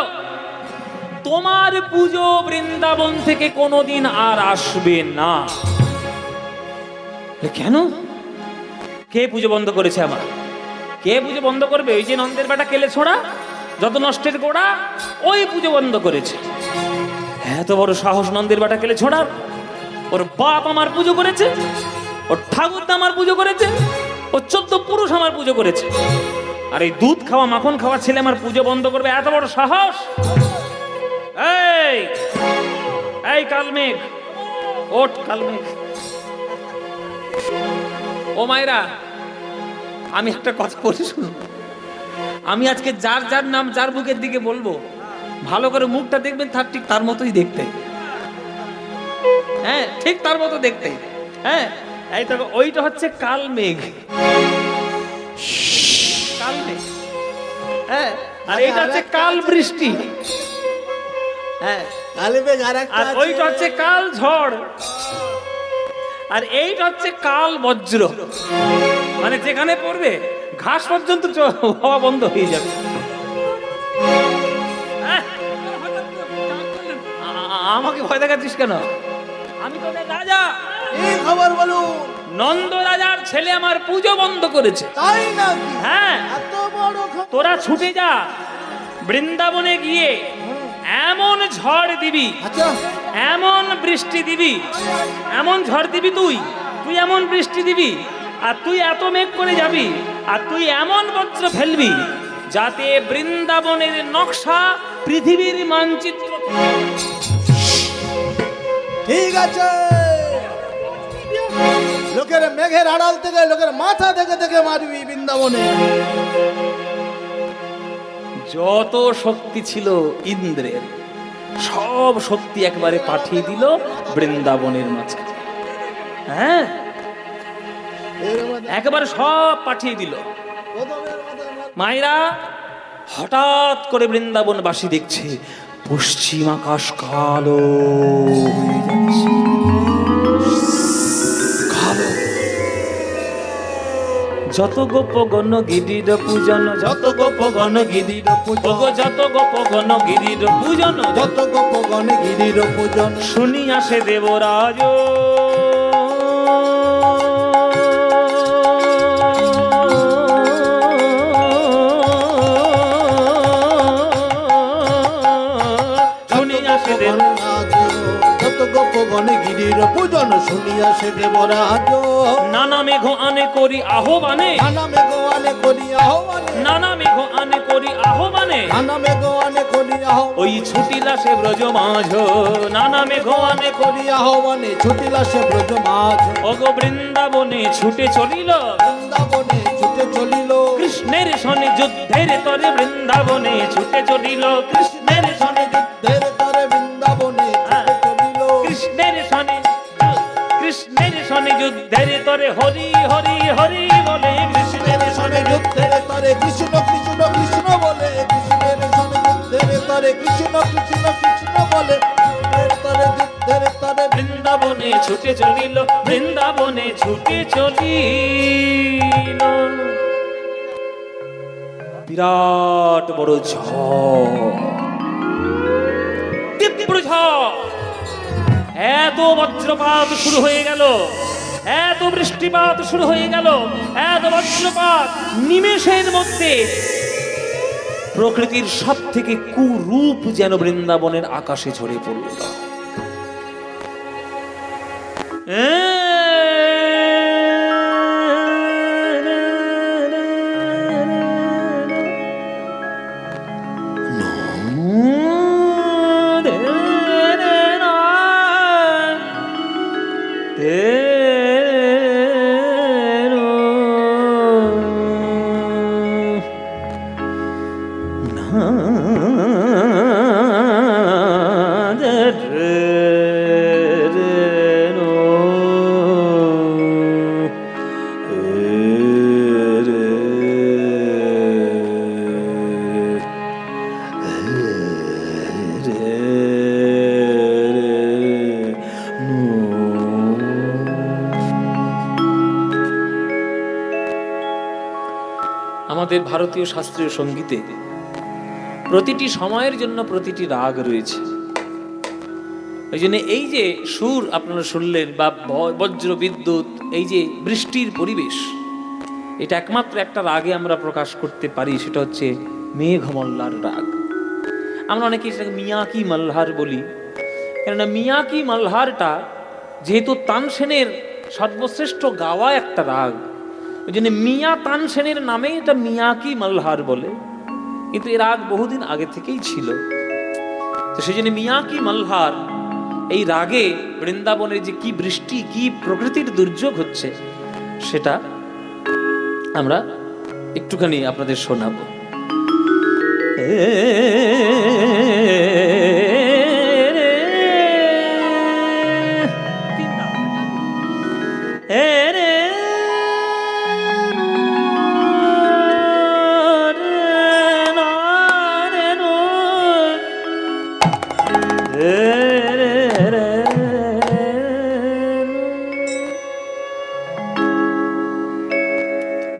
তোমার পুজো বৃন্দাবন থেকে কোনোদিন আর আসবে না। কেন? কে পুজো বন্ধ করেছে আমার? কে পুজো বন্ধ করবে? ওই যে নন্দের বেটা কেলে ছোড়া, যত নষ্টের গোড়া, ওই পুজো বন্ধ করেছে। এত বড় সাহস নন্দের বেটা কেলে ছোড়া, ওর বাপ আমার পুজো করেছে, ওর ঠাকুরদা আমার পুজো করেছে, ও 14 পুরুষ আমার পুজো করেছে, আর এই দুধ খাওয়া মাখন খাওয়া ছেলে আমার পুজো বন্ধ করবে? এত বড় সাহস! এই এই কালমেঘ, ওঠ কালমেঘ। ও মায়েরা, আমি একটা কথা বলি শুনুন, আমি আজকে যার যার নাম যার বুকের দিকে বলবো, ভালো করে মুখটা দেখবেন, তার ঠিক তার মতোই দেখতে, হ্যাঁ ঠিক তার মতো দেখতে, হ্যাঁ এই তো, ওইটা হচ্ছে কালমেঘ, কালমেঘ, হ্যাঁ, আর এইটা হচ্ছে কাল বৃষ্টি, হ্যাঁ, কালমেঘ আরেকটা আর আছে। ওইটা হচ্ছে কাল ঝড়, আর এইটা হচ্ছে কাল বজ্র, মানে যেখানে পড়বে ঘাস পর্যন্ত হওয়া বন্ধ হয়ে যাবে। আমাকে ভয় দেখাচ্ছিস কেন? আমি তোদের রাজা। এই খবর বলুন। নন্দ রাজার ছেলে আমার পুজো বন্ধ করেছে। তাই নাকি? হ্যাঁ, এত বড় খবর। তোরা ছুটে যা, বৃন্দাবনে গিয়ে এমন ঝড় দিবি, আচ্ছা, এমন বৃষ্টি দিবি, এমন ঝড় দিবি, তুই এমন বৃষ্টি দিবি, আর তুই এত মেঘ করে যাবি, আর তুই এমন বজ্র ফেলবি যাতে বৃন্দাবনের নকশা পৃথিবীর মানচিত্র। ঠিক আছে। লোকের মেঘের আড়াল থেকে লোকের মাথা থেকে থেকে মারবি বৃন্দাবনে। যত শক্তি ছিল ইন্দ্রের, সব শক্তি একবারে পাঠিয়ে দিল বৃন্দাবনের মাঝখানে, হ্যাঁ একেবারে সব পাঠিয়ে দিল। মায়েরা, হঠাৎ করে বৃন্দাবনবাসী দেখছে পশ্চিম আকাশ কালো হয়ে যাচ্ছে, কালো। যত গোপ গণ গিরির পূজন, যত গোপ গণ গিরির পূজন, যত গোপ গণ গিরির পূজন, যত গোপগণ গিরির পূজন শুনি আসে দেবরাজ, হরির পূজন শুনিয়া সে দেবরাজ নানা মেঘ আনে করি আহ্বানে, নানা মেঘানে করি আহ্বানে নানা মেঘ আনে করি আহ্বানে, নানা মেঘানে করি আহ্বানে ওই ছুটিলা সে ব্রজ মাঝ, নানা মেঘ আনে করি আহ্বানে ছুটিলা সে ব্রজ মাঝ অগো বৃন্দাবনে ছুটে চলিল, বৃন্দাবনে ছুটে চলিল কৃষ্ণের সনে যুদ্ধের তরে বৃন্দাবনে ছুটে চলিল, কৃষ্ণের সনে যুদ্ধের তরে বৃন্দাবনে ছুটে চলিল কৃষ্ণের সনে কৃষ্ণের সনে যুদ্ধের তরে হরি হরি হরি বলে, কৃষ্ণের সনে যুদ্ধের তরে কৃষ্ণ কৃষ্ণ কৃষ্ণ বলে কৃষ্ণের সনে যুদ্ধের তরে কৃষ্ণ কৃষ্ণ কৃষ্ণ বলে যুদ্ধের তরে যুদ্ধের তরে বৃন্দাবনে ছুটে চলিল, বৃন্দাবনে ছুটে চলিল। বিরাট বড় ঝড়, তীব্র ঝড়, এত বজ্রপাত শুরু হয়ে গেল, এত বৃষ্টিপাত শুরু হয়ে গেল, এত বজ্রপাত, নিমেষের মধ্যে প্রকৃতির সব থেকে কুরূপ যেন বৃন্দাবনের আকাশে ঝরে পড়ল। আমাদের ভারতীয় শাস্ত্রীয় সঙ্গীতে প্রতিটি সময়ের জন্য প্রতিটি রাগ রয়েছে। ওই জন্য এই যে সুর আপনারা শুনলেন বা বজ্র বিদ্যুৎ, এই যে বৃষ্টির পরিবেশ, এটা একমাত্র একটা রাগে আমরা প্রকাশ করতে পারি, সেটা হচ্ছে মেঘমল্লার রাগ। আমরা অনেকে সেটাকে মিয়াকি মালহার বলি, কেননা মিয়াকি মালহারটা যেহেতু তানসেনের সর্বশ্রেষ্ঠ গাওয়া একটা রাগ, ওই জন্য মিয়া তানসেনের নামে এটা মিয়াকি মালহার বলে, কিন্তু এ রাগ বহুদিন আগে থেকেই ছিল। তো সেই জন্য মিয়াকি মালহার এই রাগে বৃন্দাবনের যে কি বৃষ্টি, কি প্রকৃতির দুর্যোগ হচ্ছে, সেটা আমরা একটুখানি আপনাদের শোনাবো।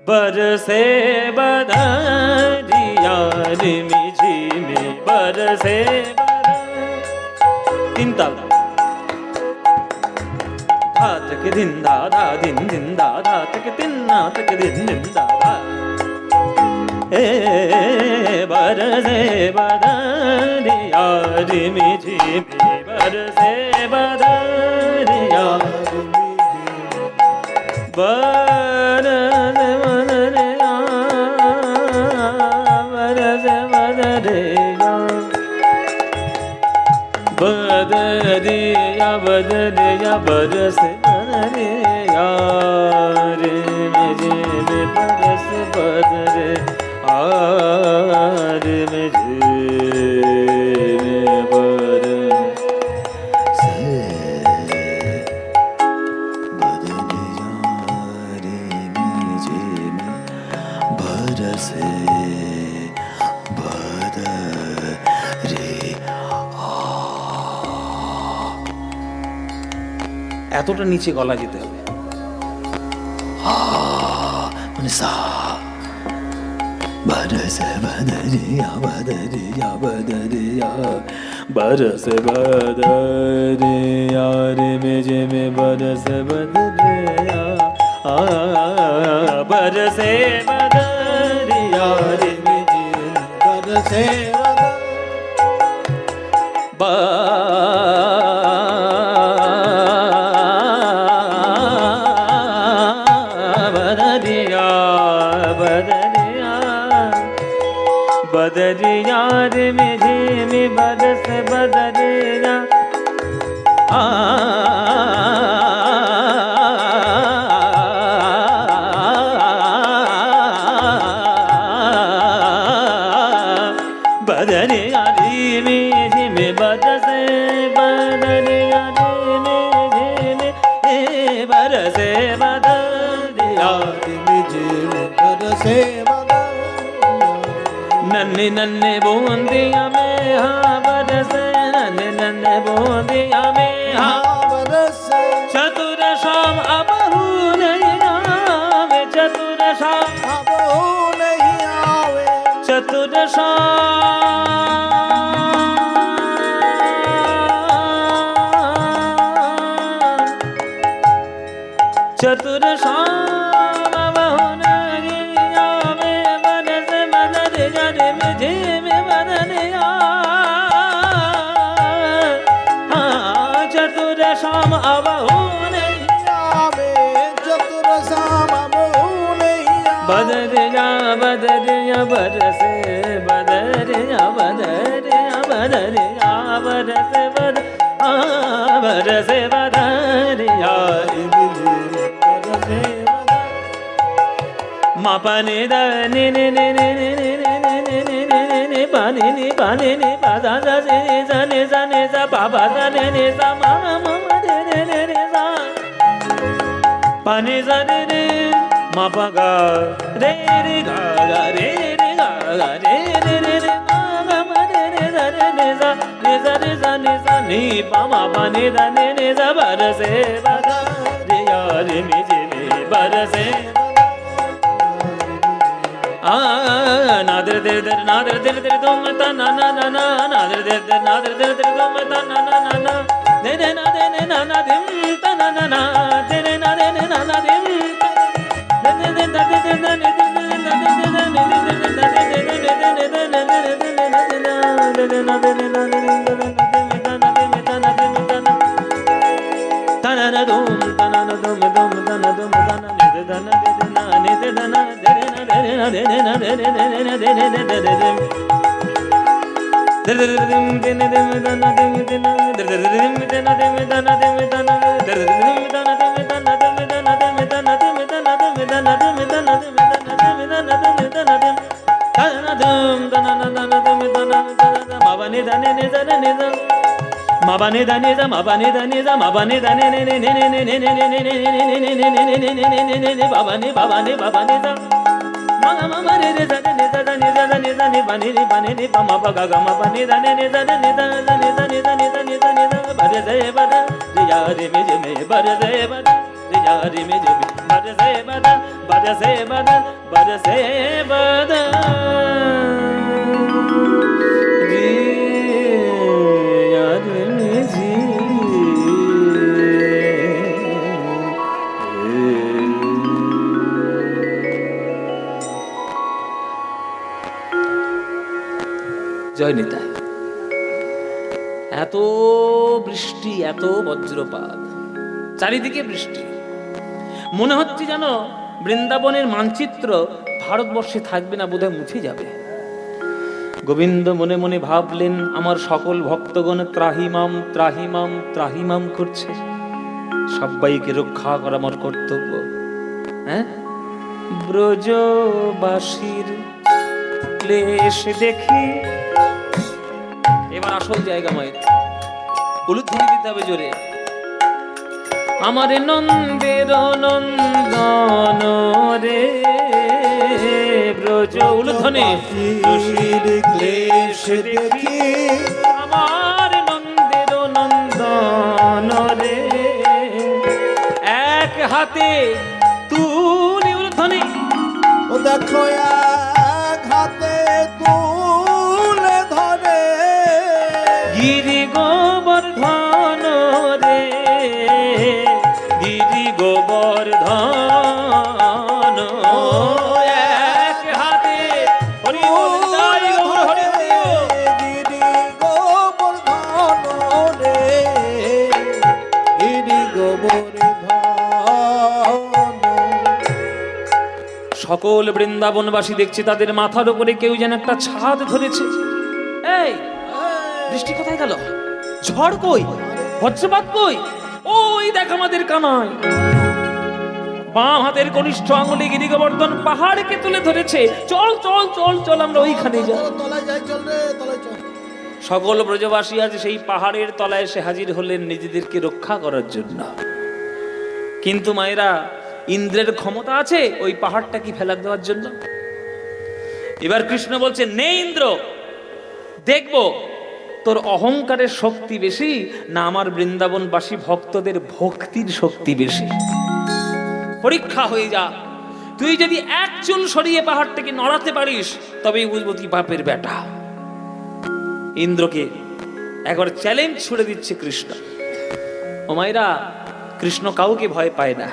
बरसे बदरिया रिमि झिमि बरसे तीन ताल धा तक दिन दा धा दिन दिन दा धा तक दिन ना तक दिन दिन दा धा ए बरसे बदरिया रिमि झिमि बरसे बदरिया बदरिया बदरिया बरस बदरिया रे मुझे में बरस बदरे आर मुझे में बरस बदरिया रे मुझे में बरस এতটা নিচে গলা যেতে হবে, মানে সা বরস বদরিয়া বদরিয়া বদরিয়া বরস বদরিয়া রে মেজে মে বরস বদরিয়া বরসে বদরিয়া রে মেজে বরসে में झिम बरस बदरिया बदरिया झिम झिम बरस बदरिया झिम झिम बरस बदरिया बरसे नन्हे नन्हे बूंदिया में हाँ बरसे नन्हे नन्हे बूंदिया में हाँ बरसे चतुर शाम अबहू नहीं आवे चतुर शाम अब नहीं आवे चतुर शाम चतुर शाम अबहू नहीं आवे बरस बदर जरे में झिम बदरिया हाँ चतुर शाम अबहू नहीं आवे चतुर शाम अब नहीं आवे बदरिया बदरिया बरसे बदरिया बदरिया बदरिया बरसे बद बरसे बदरिया मा पानी द नि नि नि नि नि नि नि नि नि नि नि नि पानी नि पानी नि पा दा दा नि सा नि सा नि सा पा पा दा नि नि सा मा मा मा रे रे रे रे सा पानी सा रे रे मा पा गा रे रे गा गा रे रे गा गा रे रे रे रे मा गा मा रे रे सा रे रे सा नि सा रे सा नि सा नि पा मा पा नि दा नि नि सा बरसे बदा रे यार मी जे मे बरसे नादर दर दर नादर दर दर दो मता ना ना ना ना नादर दर दर नादर दर दर दो मता ना ना ना ना दे दे ना दिम ता ना ना ना दे दे ना ना दिम दे दे दे दे दे दे दे Mabane dane za mabane dane za mabane dane ne ne ne ne ne ne ne ne ne ne babane babane babane za mama mama re re za ne za ne za ne za ne bane ne bane ne pama paga ga ma bane dane ne za ne za ne za ne za ne za ne za ne za bare ze bada re ya re me je me bare ze bada re ya re me je me bare ze bada bare ze bada bare ze bada জয় নিতাই। এত বৃষ্টি এত বজ্রপাত চারিদিকে বৃষ্টি মনে হচ্ছে যেন বৃন্দাবনের মানচিত্র ভারতবর্ষে থাকবে না বোধহয় মুছে যাবে। গোবিন্দ মনে মনে ভাবলেন আমার সকল ভক্তগণ ত্রাহিমাম ত্রাহিমাম ত্রাহিমাম করছে, সবাইকে রক্ষা করা আমার কর্তব্য। হ্যাঁ, ব্রজবাসীর ক্লেশ দেখি, এবার আসল জায়গা মায়ের উলুধ্বনি দিতে হবে জোরে। আমার নন্দের নন্দন রে ব্রজ উলুধ্বনি ক্লেশ দেখি আমার নন্দের নন্দন রে এক হাতে তুলি উলুধ্বনি ও দেখো এক হাতে তুলে ধরে গিরি গোবর্ধন রে গিরি গোবর্ধন এক হাতে হরি বল জয় গৌর হরি বল। গিরি গোবর্ধন রে গিরি গোবর্ধন। সকল বৃন্দাবনবাসী দেখছে তাদের মাথার উপরে কেউ যেন একটা ছাদ ধরেছে। এই বৃষ্টি কোথায় গেল? ঝড় কই? বজ্রপাত কই? ওই দেখ আমাদের কানাই বাম হাতের কনিষ্ঠ আঙুলে গিরি গোবর্ধন পাহাড়কে তুলে ধরেছে। চল চল চল চল আমরা ওইখানে যাই। তলায় যাই, চল রে, তলায় চল। সকল ব্রজবাসী আজ সেই পাহাড়ের তলায় এসে হাজির হলেন নিজেদেরকে রক্ষা করার জন্য। কিন্তু মায়েরা, ইন্দ্রের ক্ষমতা আছে ওই পাহাড়টা কি ফেলা দেওয়ার জন্য? এবার কৃষ্ণ বলছে, নে ইন্দ্র, দেখব তোর অহংকারের শক্তি বেশি না আমার বৃন্দাবনবাসী ভক্তদের ভক্তির শক্তি বেশি। পরীক্ষা হয়ে যা। তুই যদি এক চুল সরিয়ে পাহাড়টাকে নড়াতে পারিস তবেই বুঝবো তুই বাপের বেটা। ইন্দ্রকে একবার চ্যালেঞ্জ ছুড়ে দিচ্ছে কৃষ্ণ। ও মায়েরা, কৃষ্ণ কাউকে ভয় পায় না,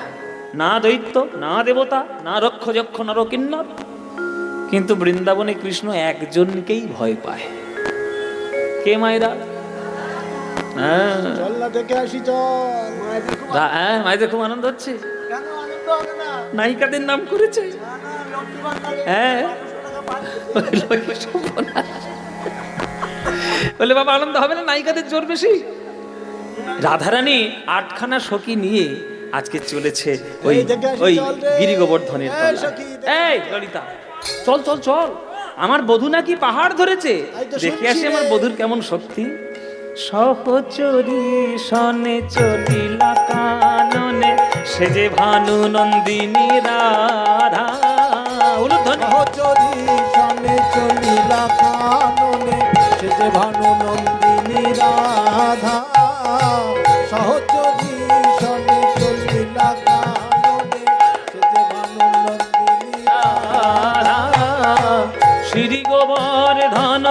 না দৈত্য, না দেবতা, না রক্ষ যক্ষ নরকিন্নর। কিন্তু বৃন্দাবনে কৃষ্ণ একজনকেই ভয় পায়। কে মায়েরা? চল না, দেখে আসি, চল। হ্যাঁ, মায়েদের খুব আনন্দ হচ্ছে। কেন আনন্দ হবে না? নায়িকাদের নাম করেছে। না, না, লক্ষ্মী ভান্ডারে হ্যাঁ, 500 টাকা পাচ্ছি। বলে বাবা আনন্দ হবে না? নায়িকাদের জোর বেশি। রাধারানী 8খানা সখী নিয়ে আজকে চলেছে ওই ওই গিরি গোবর্ধনের তলায়। এই ললিতা, চল চল চল, আমার বধূ নাকি পাহাড় ধরেছে, দেখে আসি আমার বধূর কেমন শক্তি। সহচরী সনে চলিলা কাননে, সে যে ভানু নন্দিনী রাধা। সহচরী সনে চলিলা কাননে, সে যে ভানু নন্দিনী রাধা। সহচরী সনে চলিলা কাননে, সে যে ভানু নন্দিনী রাধা। শ্রী গোবর্ধন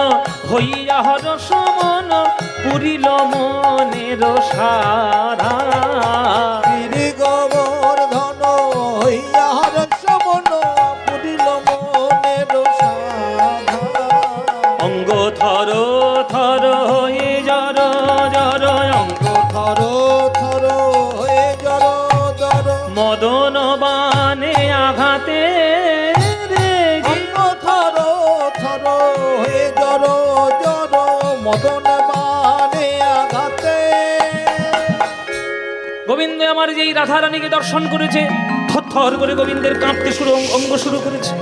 হইয়া হরস মন, পুরিল মনের সাধা। শ্রী গোবর্ধন হইয়া হরস মন, পুরিল মনের সাধা। অঙ্গ থর থর হয়ে জর জর, অঙ্গ থর থর হয়ে জর জর, মদন বানে আঘাতে রে। অঙ্গ থর থর হয়ে জর জর, মদন বানে আঘাতে। গোবিন্দ আমার যেই রাধারানীকে দর্শন করেছে, থর করে গোবিন্দের কাঁপতে শুরু, অঙ্গ শুরু করেছে।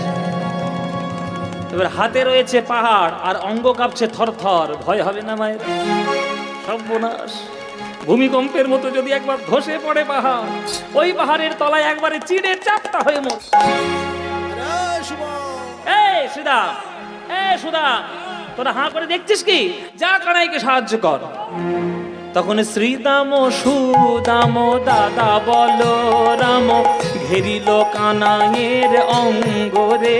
এবার হাতে রয়েছে পাহাড় আর অঙ্গ কাঁপছে থর থর। ভয় হবে না মায়ের? সর্বনাশ! ভূমিকম্পের মতো যদি একবার ধসে পড়ে পাহাড়, ওই পাহাড়ের তলায় একবারে চিড়ে চাপটা হয়ে মর। এই সুদাম, এই সুদাম, তোরা হাঁ করে দেখছিস কি? যা কানাইকে সাহায্য কর। তখন শ্রীদাম সুদাম দাদা বল রাম, ঘেরিল কানাইয়ের অঙ্গ রে।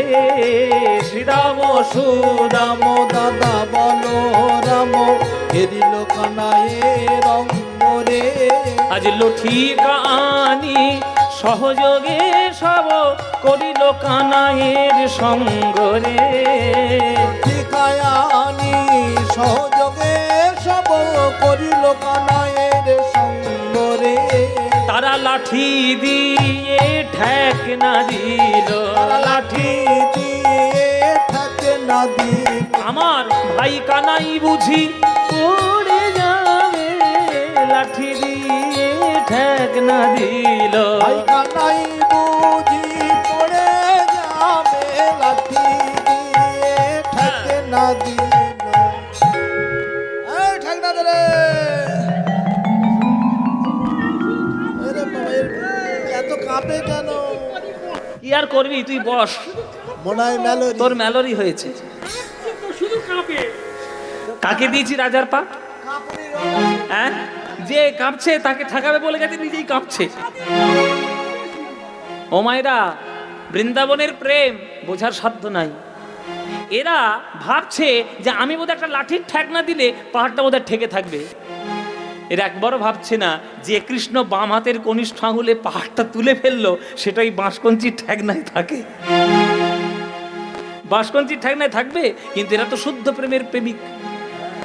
শ্রীদাম সুদাম দাদা বল রাম, ঘেরিল কানাইয়ের অঙ্গ রে। আজ লঠি কানি সহযোগে সব করিল কানাইয়ের সঙ্গ রে। ঠিকায়ানি সহযোগে সব করিল কানাইয়ের সঙ্গ রে। তারা লাঠি দিয়ে ঠেক না দিল, লাঠি দিয়ে থাকে না দিল। আমার ভাই কানাই বুঝি পড়ে যাবে, লাঠি দিয়ে ঠেক না দিল। ভাই কানাই বুঝি পড়ে যাবে, লাঠি দিয়ে থাকে না দিল। এই ঠেক না দে রে। আরে বাবা, এত কাঁপে কেন? কি আর করবি, তুই বস। মনে হয় মেলোরি। তোর ম্যালোরি হয়েছে। কাকে দিয়েছি রাজার পা? হ্যাঁ, যে কাঁপছে তাকে ঠেকাবে বলে গেছে, নিজেই কাঁপছে। ও মায়েরা, বৃন্দাবনের প্রেম বোঝার সাধ্য নাই। এরা ভাবছে যে আমি বোধহয় একটা লাঠির ঠেক না দিলে পাহাড়টা বোধহয় ঠেকে থাকবে। এরা একবারও ভাবছে না যে কৃষ্ণ বাম হাতের কনিষ্ঠ আঙুলে পাহাড়টা তুলে ফেললো, সেটাই বাঁশকঞ্চির ঠেকনায় থাকে। বাঁশকঞ্চির ঠেকনায় থাকবে, কিন্তু এরা তো শুদ্ধ প্রেমের প্রেমিক,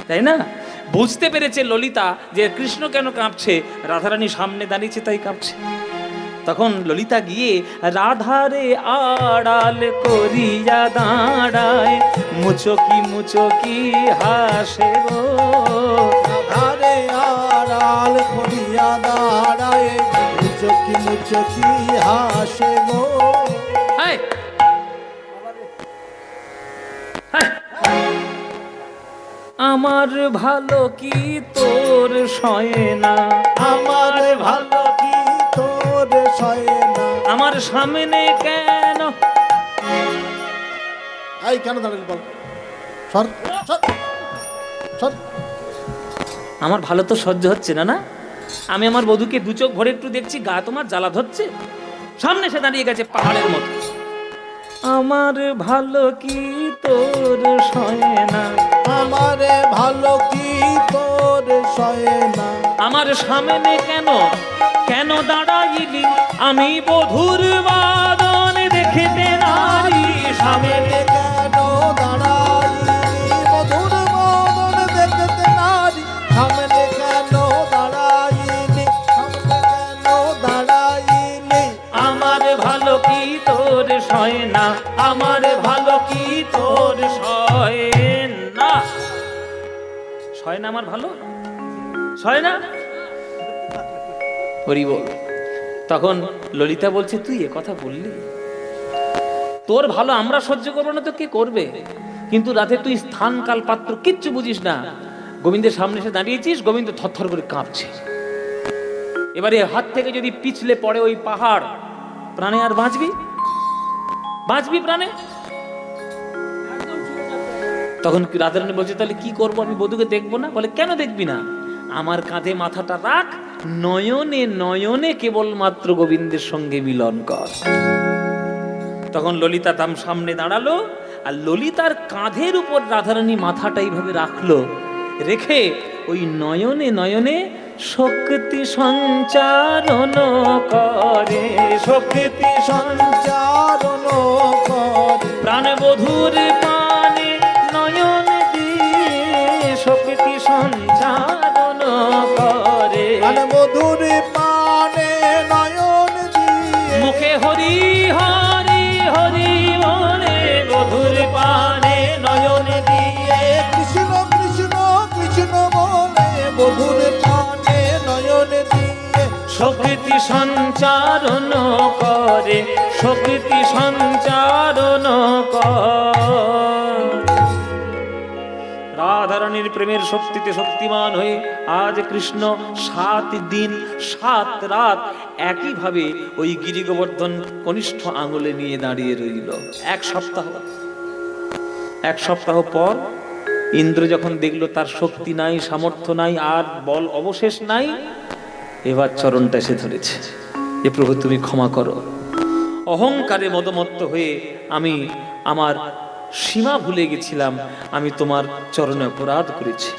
তাই না? বুঝতে পেরেছে ললিতা যে কৃষ্ণ কেন কাঁপছে, রাধারানী সামনে দাঁড়িয়েছে তাই কাঁপছে। তখন ললিতা গিয়ে রাধারে আড়াল করিয়া দাঁড়ায়, মুচকি মুচকি হাসে গো। রাধারে আড়াল করিয়া দাঁড়ায়, মুচকি মুচকি হাসে গো। হায় হায়, আমার ভালো কি তোর সয় না, আমার ভালো কি তোর সয় না। আমার সামনে কেন, এই কেন দাঁড়ালি বল, সর সর সর। আমার ভালো তো সহ্য হচ্ছে না। না, আমি আমার বধূকে দু চোখ ভরে একটু দেখছি, গা তোমার জ্বালা ধরছে, সামনে সে দাঁড়িয়ে গেছে পাহাড়ের মতো। আমার ভালো কি তোর সয় না, আমার ভালো কি তোর সয় না। আমার সামনে কেন কেন দাঁড়াইলি, আমি বধুর বাদন দেখিতে নারী সামনে। কেন দাঁড়াইলি মধুর মদন দেখতে নারী সামনে, কেন দাঁড়াইলি সামনে, কেন দাঁড়াইলি। আমার ভালো কি তোর সয় না, আমার ভালো কি তোর সয় না। সয় না আমার ভালো, সয় না। হরি বল। তখন ললিতা বলছে, তুই এ কথা বললি, তোর ভালো আমরা সহ্য করবো না তো কে করবে? কিন্তু রাতে তুই স্থান কাল পাত্র কিচ্ছু বুঝিস না, গোবিন্দের সামনে এসে দাঁড়িয়েছিস, গোবিন্দ থরথর করে কাঁপছে। এবারে হাত থেকে যদি পিছলে পড়ে ওই পাহাড়, প্রাণে আর বাঁচবি? বাঁচবি প্রাণে? তখন রাধারানী বলছে, তাহলে কি করবো, আমি বধূকে দেখবো না? বলে, কেন দেখবি না? আমার কাঁধে মাথাটা রাখ, নয়নে নয়নে কেবলমাত্র গোবিন্দের সঙ্গে মিলন কর। তখন ললিতা তার সামনে দাঁড়ালো, আর ললিতার কাঁধের উপর রাধারানী মাথাটা এইভাবে রাখলো, রেখে ওই নয়নে নয়নে শক্তি সঞ্চারণ করে, শক্তি সঞ্চারণ করে। প্রাণবধূর পানে নয়ন দিয়ে শক্তি সঞ্চারণ করে, মধুর পানে নয়ন দিয়ে মুখে হরি হরি হরি বলে, বধূর পানে নয়ন দিয়ে কৃষ্ণ কৃষ্ণ কৃষ্ণ বলে, মধুর পানে নয়ন দিয়ে শক্তি সঞ্চারণ করে, শক্তি সঞ্চারণ করে। রাধারানীর প্রেমের শক্তিতে শক্তিমান হয়ে আজ কৃষ্ণ 7 দিন 7 রাত একইভাবে ওই গিরি গোবর্ধন কনিষ্ঠ আঙুলে নিয়ে দাঁড়িয়ে রইল। 1 সপ্তাহ। 1 সপ্তাহ পর ইন্দ্র যখন দেখলো তার শক্তি নাই, সামর্থ্য নাই, আর বল অবশেষ নাই, এবার চরণটা এসে ধরেছে, এ প্রভু তুমি ক্ষমা করো, অহংকারে মদমত্ত হয়ে আমি আমার সীমা ভুলে গেছিলাম, আমি তোমার চরণে অপরাধ করেছি।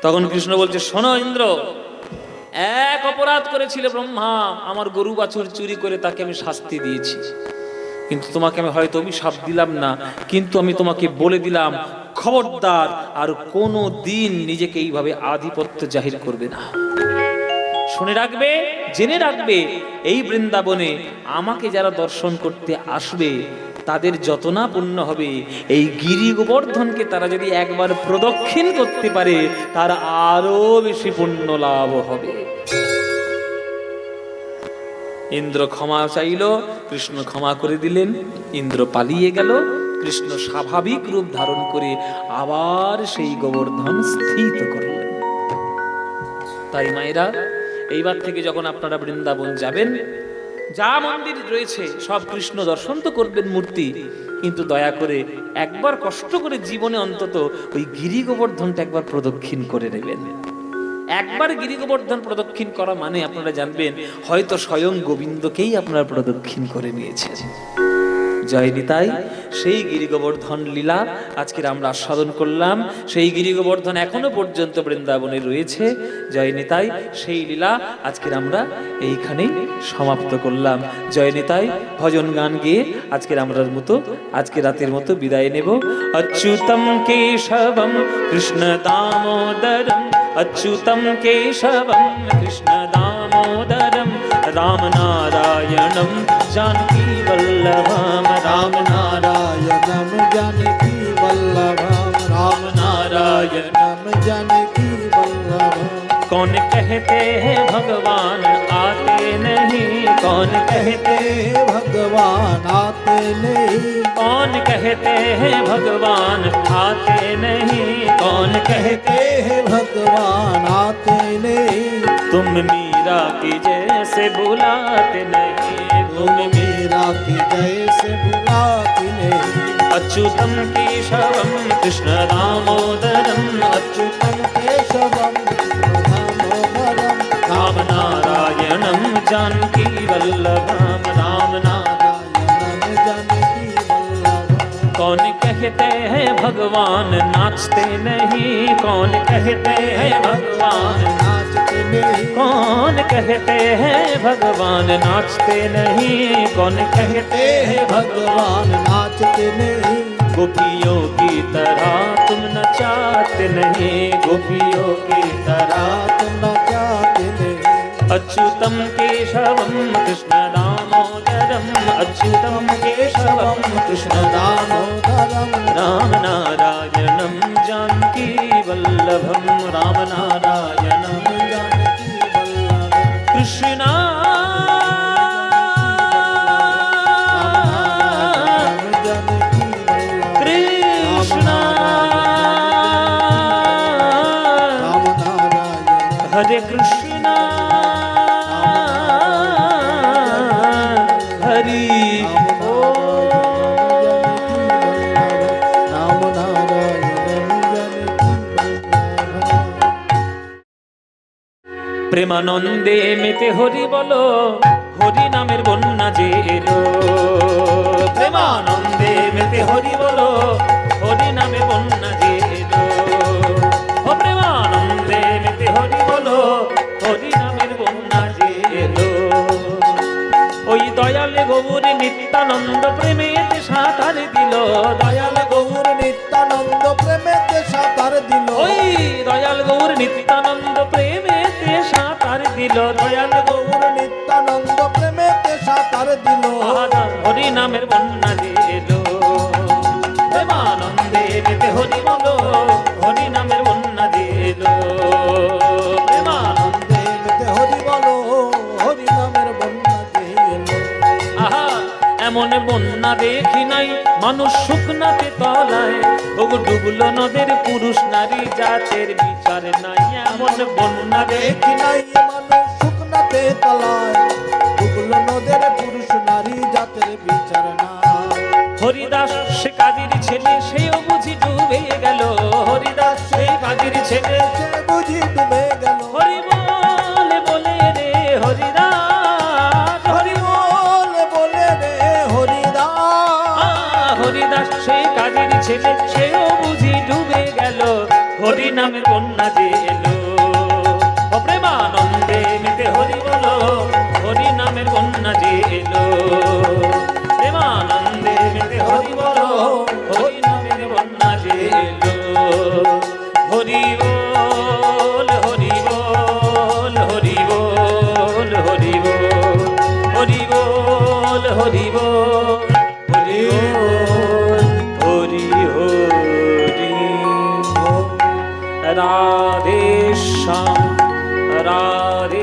তখন কৃষ্ণ বলছে, শোনো ইন্দ্র, এক অপরাধ করেছিল ব্রহ্মা, আমার গরু বাছুর চুরি করে তাকে আমি শাস্তি দিয়েছি, কিন্তু তোমাকে আমি হয়তো অভিশাপ দিলাম না, কিন্তু আমি তোমাকে বলে দিলাম, খবরদার আর কোনো দিন নিজেকে এইভাবে আধিপত্য জাহির করবে না। শুনে রাখবে, জেনে রাখবে, এই বৃন্দাবনে আমাকে যারা দর্শন করতে আসবে তাদের যত না পুণ্য হবে, এই গিরি গোবর্ধনকে তারা যদি একবার প্রদক্ষিণ করতে পারে তার আরো বেশি পুণ্য লাভ হবে। ইন্দ্র ক্ষমা চাইল, কৃষ্ণ ক্ষমা করে দিলেন, ইন্দ্র পালিয়ে গেল, কৃষ্ণ স্বাভাবিক রূপ ধারণ করে আবার সেই গোবর্ধন স্থিত করলেন। তাই মায়েরা, এইবার থেকে যখন আপনারা বৃন্দাবন যাবেন, যা মন্দির রয়েছে সব কৃষ্ণ দর্শন তো করবেন মূর্তি, কিন্তু দয়া করে একবার কষ্ট করে জীবনে অন্তত ওই গিরি গোবর্ধনটা একবার প্রদক্ষিণ করে নেবেন। একবার গিরি গোবর্ধন প্রদক্ষিণ করা মানে আপনারা জানবেন হয়তো স্বয়ং গোবিন্দকেই আপনারা প্রদক্ষিণ করে নিয়েছেন। জয় নিতাই। সেই গিরি গোবর্ধন লীলা আজকের আমরা আস্বাদন করলাম, সেই গিরি গোবর্ধন এখনো পর্যন্ত বৃন্দাবনে রয়েছে। জয় নিতাই। সেই লীলা আজকের আমরা এইখানেই সমাপ্ত করলাম। জয় নিতাই। ভজন গান গেয়ে আজকের আমরার মতো, আজকে রাতের মতো বিদায় নেব। অচ্যুতম কেশবম কৃষ্ণ দামোদরম, অচ্যুতম কেশবম কৃষ্ণ দামোদরম, राम नारायणं जानकी वल्लभं राम नारायणं जानकी वल्लभं राम नारायणं जानकी वल्लभं। कौन कहते हैं भगवान आते नहीं, कौन कहते कहते भगवान आते नहीं, कौन कहते हैं भगवान आते नहीं, कौन कहते कहते भगवान आते नहीं। तुम मीरा की जैसे बुलाते नहीं, तुम मीरा की जैसे बुलाती नहीं। अच्युतम केशवम कृष्ण दामोदरम अच्युतम केशवम दामोदरम राम नारायणं जानकी वल्लभं राम नारायणं जानकी वल्लभं। कौन कहते हैं भगवान नाचते नहीं, कौन कहते हैं भगवान नाचते नहीं, कौन कहते हैं भगवान नाचते नहीं, कौन कहते हैं भगवान नाचते नहीं। गोपियों की तरह तुम नचाते नहीं, गोपियों की तरह तुम नचाते नहीं। अच्युतम केशवम कृष्ण दामोदरम अच्युतम केशवम कृष्ण दामोदरम राम नारायणं जानकी वल्लभं राम नारायणं जानकी वल्लभं। कृष्ण कृष्ण हरे कृष्ण हरि প্রেমানন্দে মেতে হরি বলো, হরি নামের বন্যা যে এলো। প্রেমানন্দে মেতে হরি বলো, হরি নামের বন্যা যে এলো। ও প্রেমানন্দে মেতে হরি বলো, হরি নামের বন্যা যে এলো। ওই দয়াল গৌর নিত্যানন্দ প্রেমেতে সাঁতার দিল, দয়াল গৌর নিত্যানন্দ প্রেমেতে সাঁতার দিল। ওই দয়াল গৌর নিত্যানন্দ প্রেমেতে সাঁতার দিল, দয়াল গৌর নিত্যানন্দ প্রেমেতে সাঁতার দিল। হরি নামের বন্যা যে এলো। প্রেমানন্দে মেতে হরি বলো, হরি নামের বন্যা যে এলো। প্রেমানন্দে মেতে হরি বলো, হরি নামের বন্যা যে এলো। আহা এমন বন্যা দেখি নাই মানুষ শুকনাতে তলায়, ওগো ডুবলো নদের পুরুষ নারী জাতের বিচার নাই। এমন বন্যা দেখি নাই মানুষ শুকনাতে তলায়, ডুবলো নদের পুরুষ নারী জাতের বিচার নাই। হরিদাস সে কাজীর ছেলে, সেও বুঝি ডুবে গেল। হরিদাস সেই কাজীর ছেলে, সে বুঝি ডুবে গেল। হরি বলে বলে রে হরিদাস, হরি বলে রে হরিদাস। হরিদাস সেই কাজীর ছেলে, সেও বুঝি ডুবে গেল। হরি নামের বন্যা যে এলো। ও প্রেমানন্দে মেতে হরি বলো, হরি নামের বন্যা যে এলো। প্রেমানন্দে মেতে হরি বলো, হরি নামের বন্যা যে এলো। হরি বল হরি বল হরি বল হরি বল হরি বল হরি বল হরি বল হরি হরি বল। রাধে শ্যাম রাধে